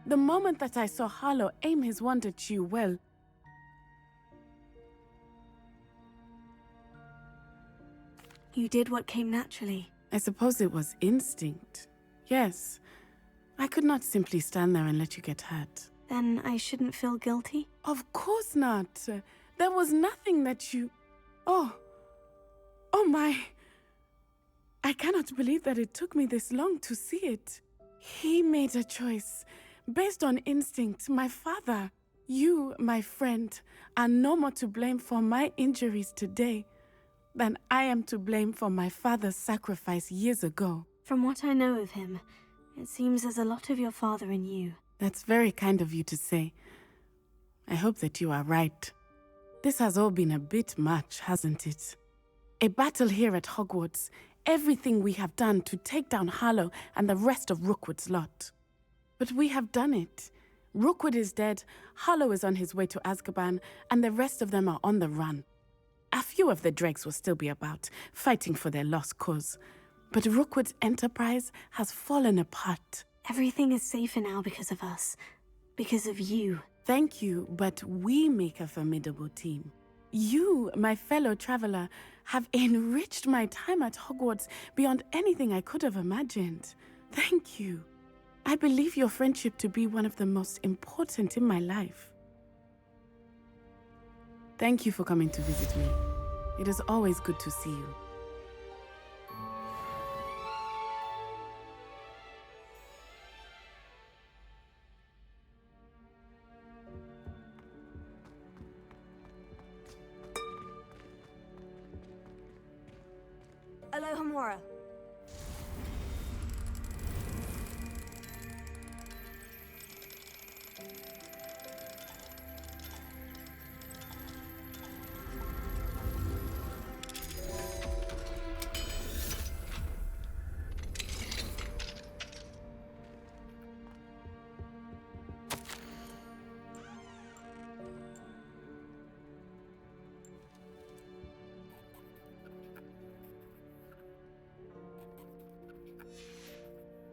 The moment that I saw Hарлou aim his wand at you, well... You did what came naturally. I suppose it was instinct. Yes. I could not simply stand there and let you get hurt. Then I shouldn't feel guilty? Of course not. There was nothing that you... Oh my... I cannot believe that it took me this long to see it. He made a choice. Based on instinct, my father. You, my friend, are no more to blame for my injuries today than I am to blame for my father's sacrifice years ago. From what I know of him, it seems there's a lot of your father in you. That's very kind of you to say. I hope that you are right. This has all been a bit much, hasn't it? A battle here at Hogwarts. Everything we have done to take down Hallowed and the rest of Rookwood's lot. But we have done it. Rookwood is dead, Hallowed is on his way to Azkaban, and the rest of them are on the run. A few of the dregs will still be about, fighting for their lost cause. But Rookwood's enterprise has fallen apart. Everything is safer now because of us. Because of you. Thank you, but we make a formidable team. You, my fellow traveler, have enriched my time at Hogwarts beyond anything I could have imagined. Thank you. I believe your friendship to be one of the most important in my life. Thank you for coming to visit me. It is always good to see you. Alohomora.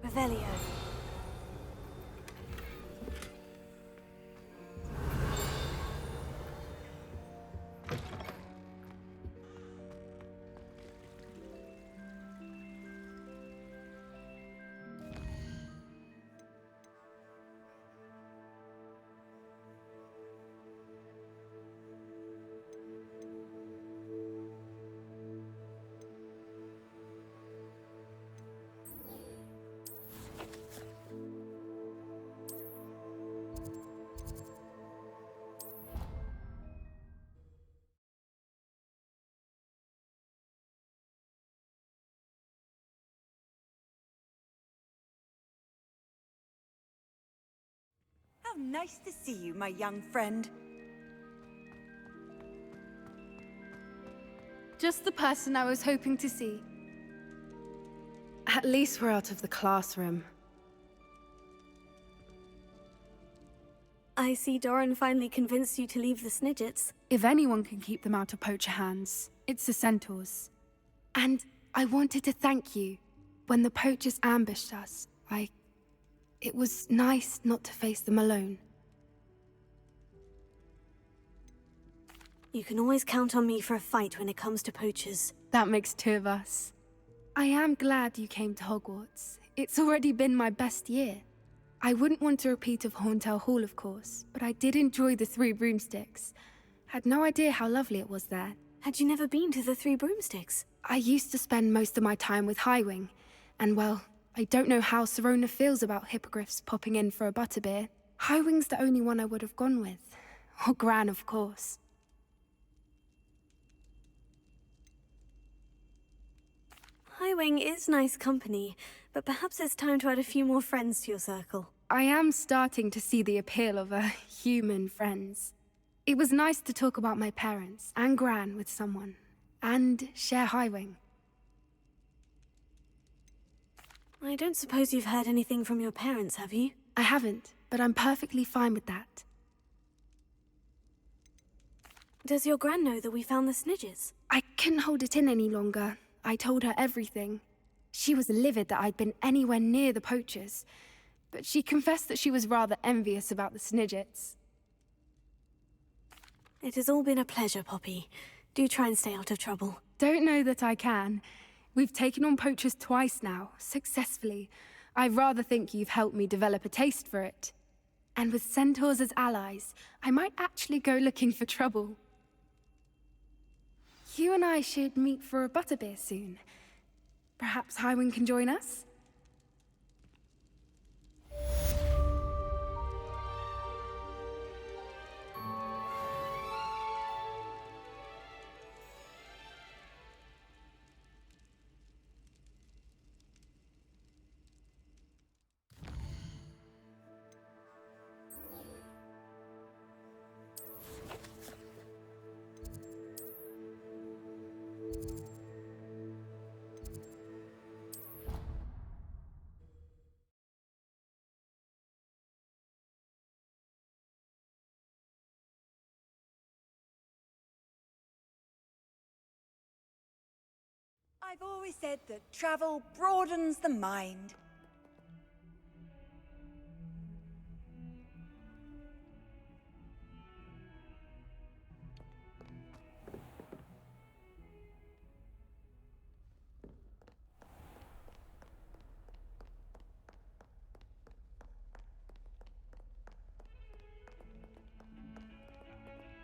Revelio. How nice to see you, my young friend. just the person I was hoping to see. At least we're out of the classroom. I see Doran finally convinced you to leave the Snidgets. If anyone can keep them out of poacher hands, it's the centaurs. And I wanted to thank you. When the poachers ambushed us, it was nice not to face them alone. You can always count on me for a fight when it comes to poachers. That makes two of us. I am glad you came to Hogwarts. It's already been my best year. I wouldn't want a repeat of Horntail Hall, of course, but I did enjoy the Three Broomsticks. Had no idea how lovely it was there. Had you never been to the Three Broomsticks? I used to spend most of my time with Highwing, and well, I don't know how Serona feels about hippogriffs popping in for a butterbeer. Highwing's the only one I would have gone with. Or Gran, of course. Highwing is nice company, but perhaps it's time to add a few more friends to your circle. I am starting to see the appeal of human friends. It was nice to talk about my parents and Gran with someone, and share Highwing. I don't suppose you've heard anything from your parents, have you? I haven't, but I'm perfectly fine with that. Does your Gran know that we found the Snidgets? I couldn't hold it in any longer. I told her everything. She was livid that I'd been anywhere near the poachers, but she confessed that she was rather envious about the Snidgets. It has all been a pleasure, Poppi. Do try and stay out of trouble. Don't know that I can. We've taken on poachers twice now, successfully. I rather think you've helped me develop a taste for it. And with centaurs as allies, I might actually go looking for trouble. You and I should meet for a butterbeer soon. Perhaps Highwing can join us? I've always said that travel broadens the mind.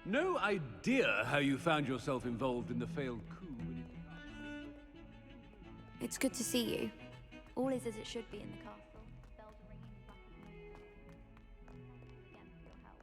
No idea how you found yourself involved in the failed coup. It's good to see you. All is as it should be in the castle. Bells are ringing, buttons. Again for your help.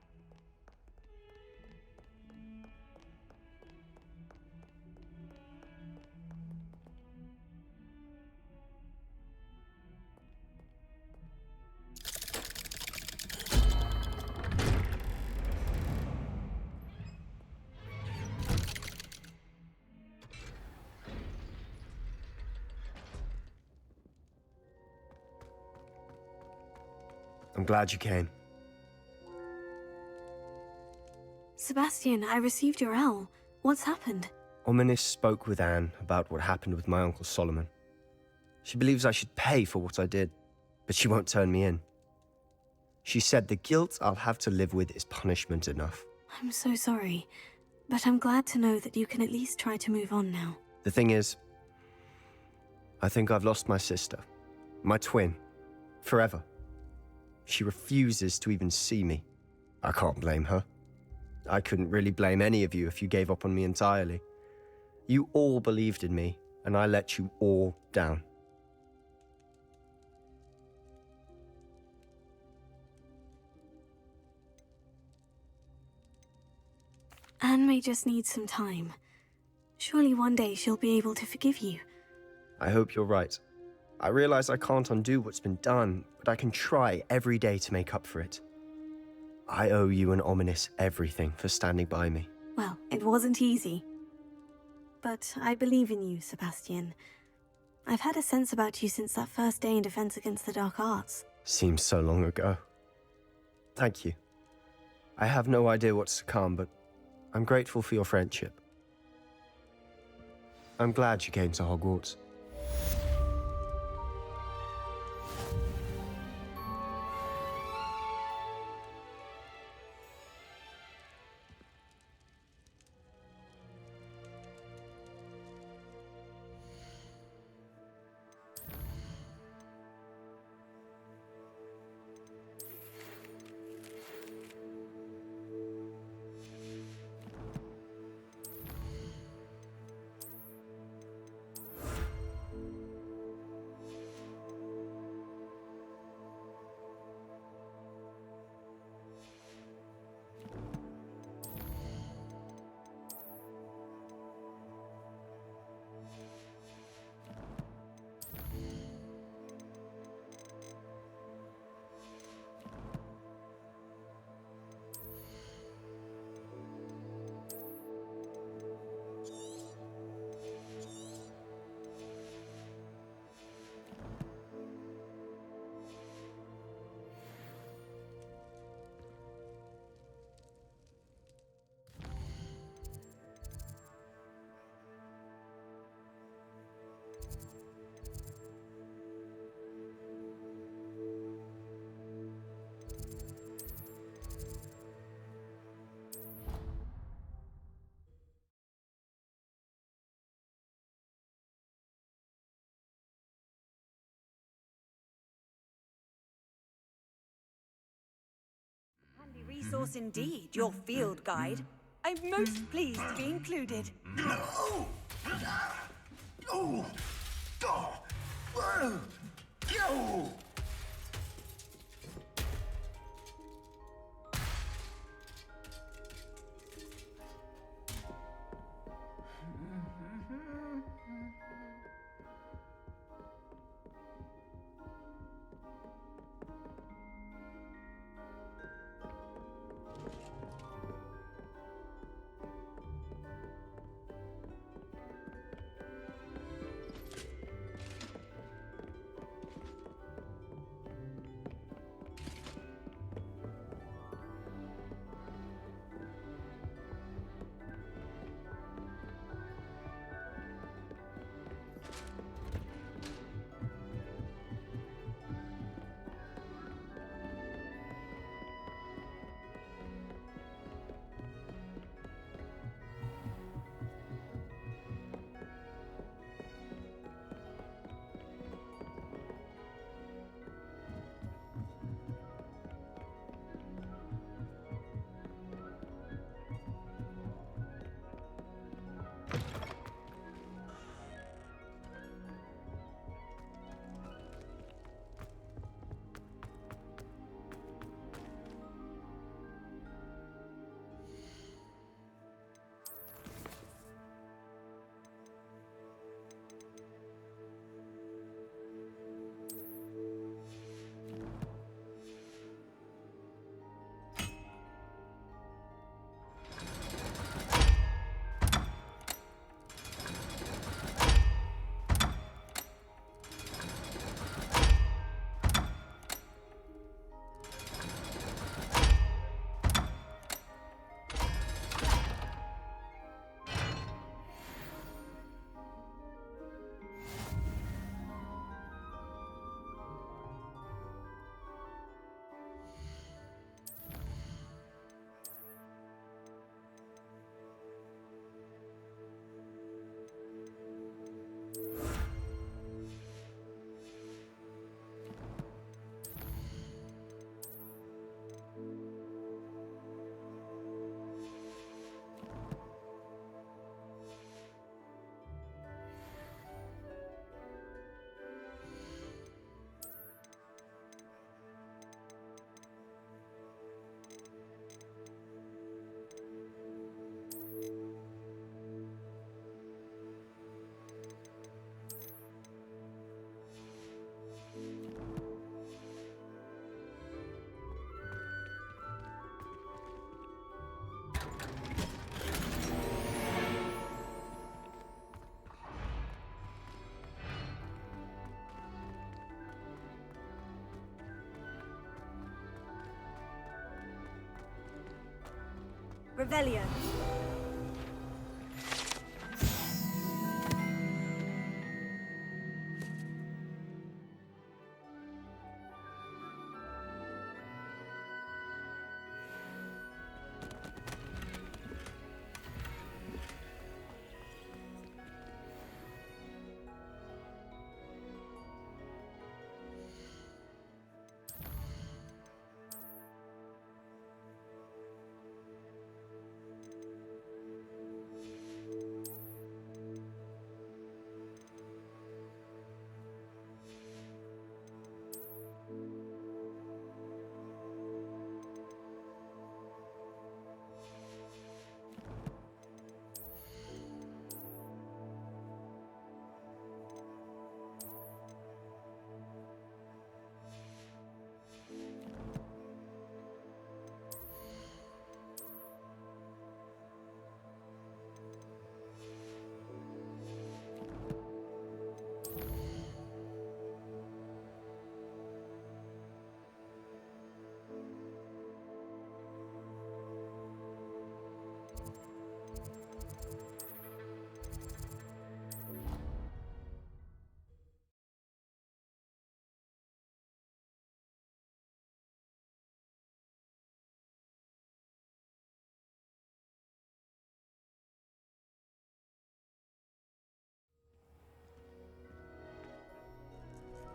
I'm glad you came. Sebastian, I received your L. What's happened? Ominis spoke with Anne about what happened with my Uncle Solomon. She believes I should pay for what I did, but she won't turn me in. She said the guilt I'll have to live with is punishment enough. I'm so sorry, but I'm glad to know that you can at least try to move on now. The thing is, I think I've lost my sister, my twin, forever. She refuses to even see me. I can't blame her. I couldn't really blame any of you if you gave up on me entirely. You all believed in me, and I let you all down. Anne may just need some time. Surely one day she'll be able to forgive you. I hope you're right. I realize I can't undo what's been done, but I can try every day to make up for it. I owe you and Ominis everything for standing by me. Well, it wasn't easy. but I believe in you, Sebastian. I've had a sense about you since that first day in Defense Against the Dark Arts. Seems so long ago. Thank you. I have no idea what's to come, but I'm grateful for your friendship. I'm glad you came to Hogwarts. Handy resource indeed, your field guide. I'm most pleased to be included. Revelio.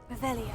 Revelio.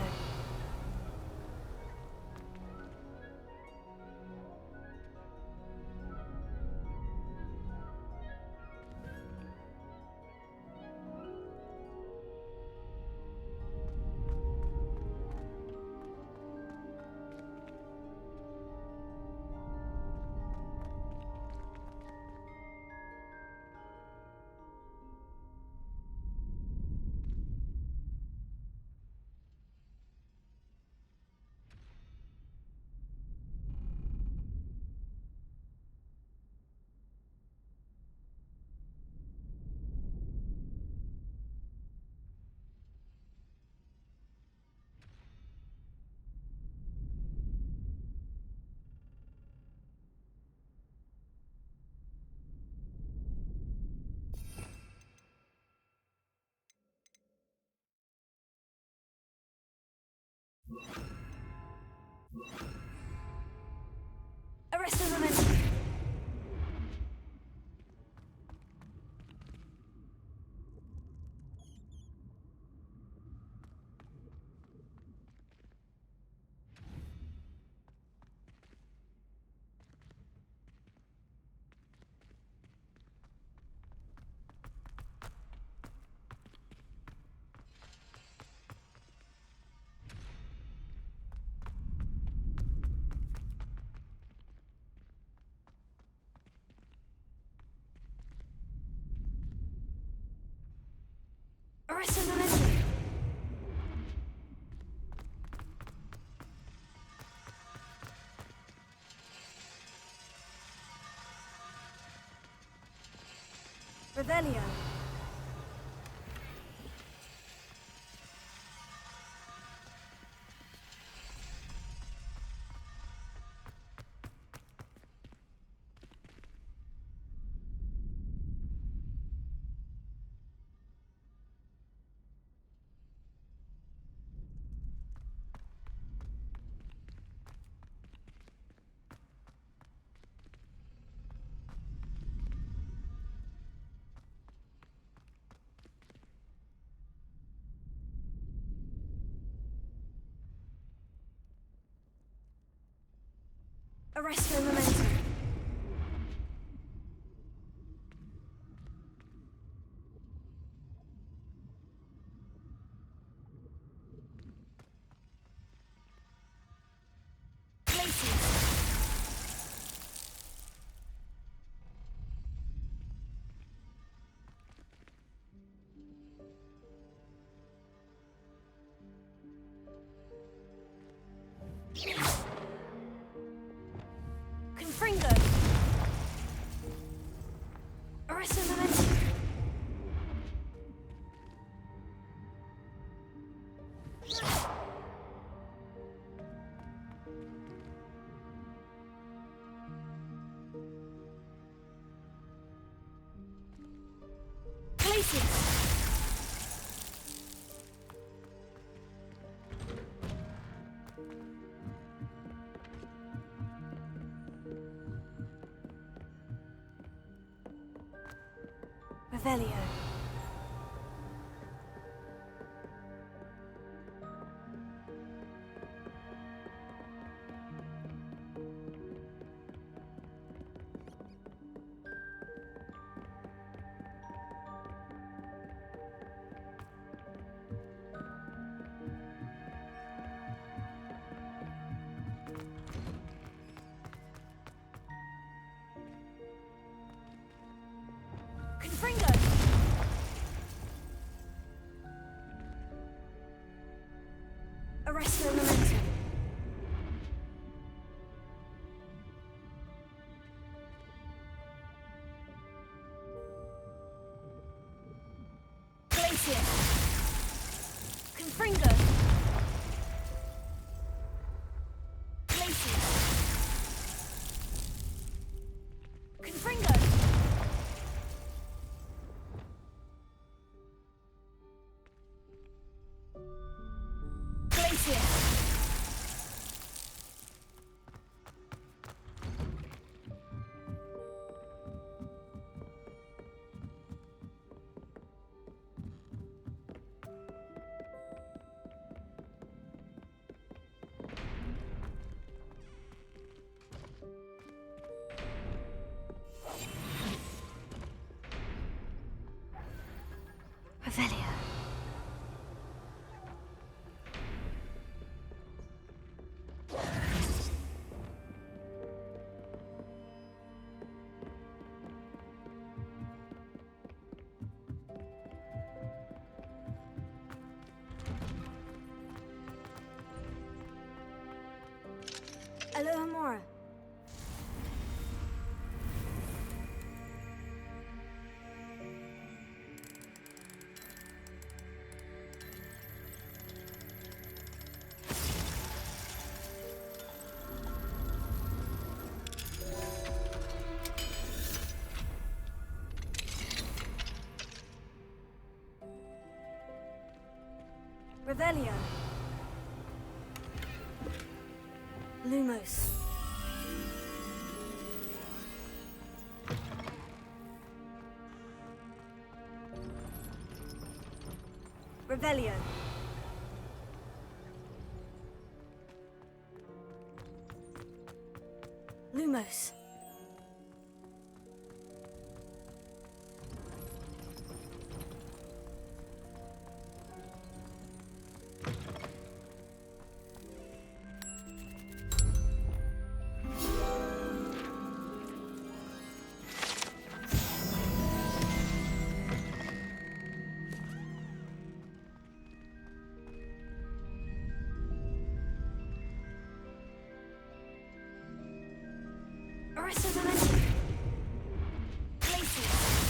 Arrest the momentum. Arrest the momentum. Revelio. Arrest the momentum. Confringo. Arrest the momentum. Glacius. Revelio. Confringo! Arresto momentum. Glacius. Confringo. Glacius. Confringo. Revelio. Alohomora. Revelio. Lumos. Revelio. Lumos. Arresto momentum. Glacius.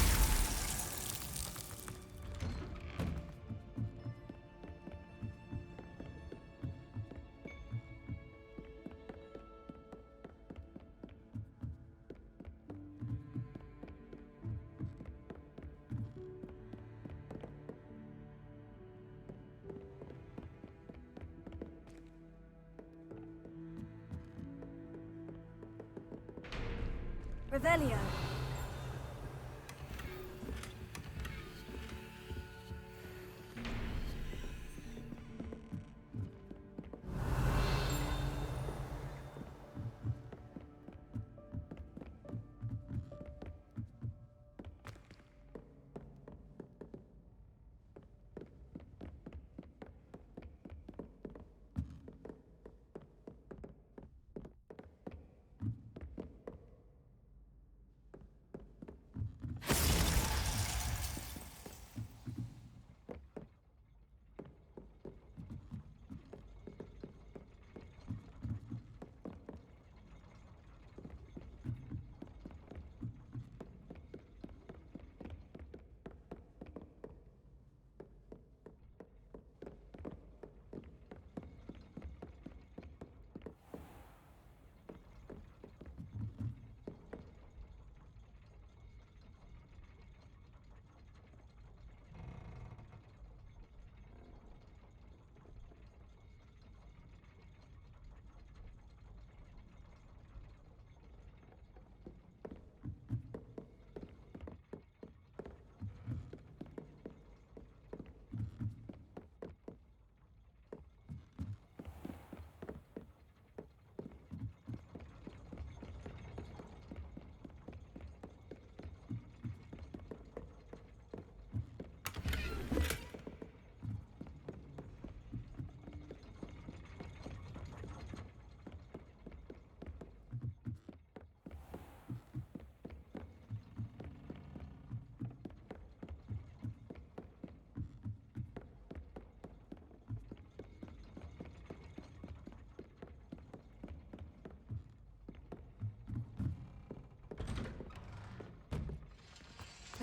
Revelio.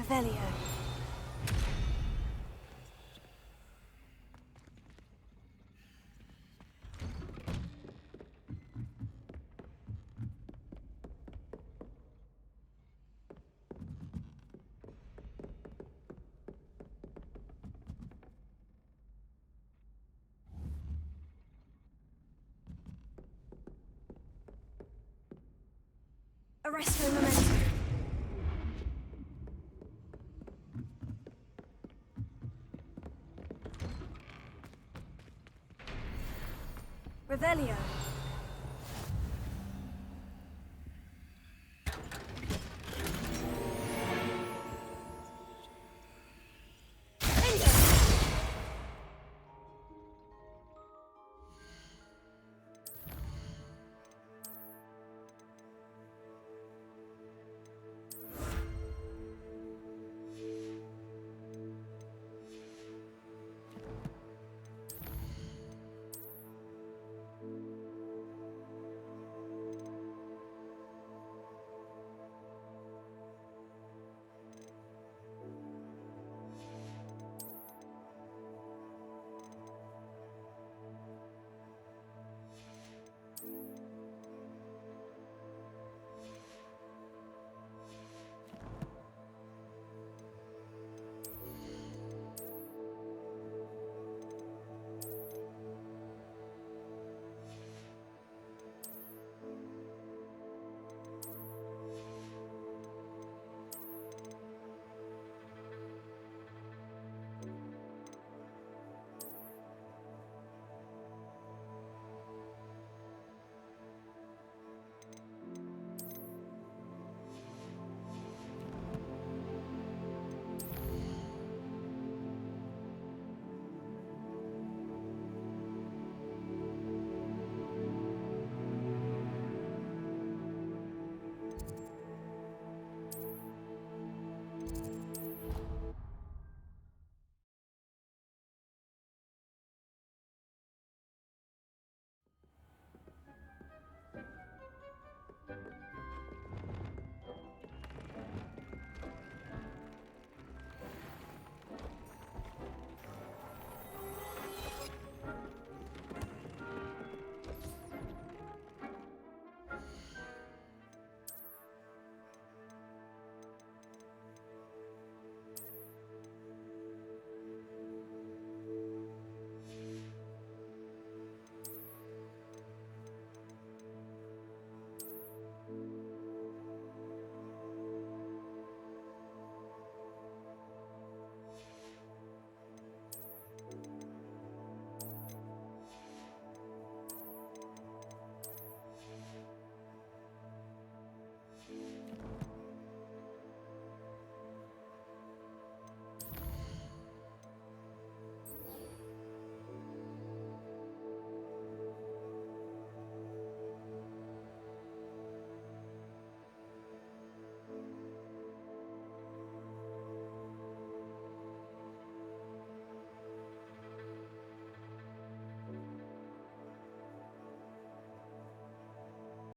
Revelio. Arresto Memento. Revelio.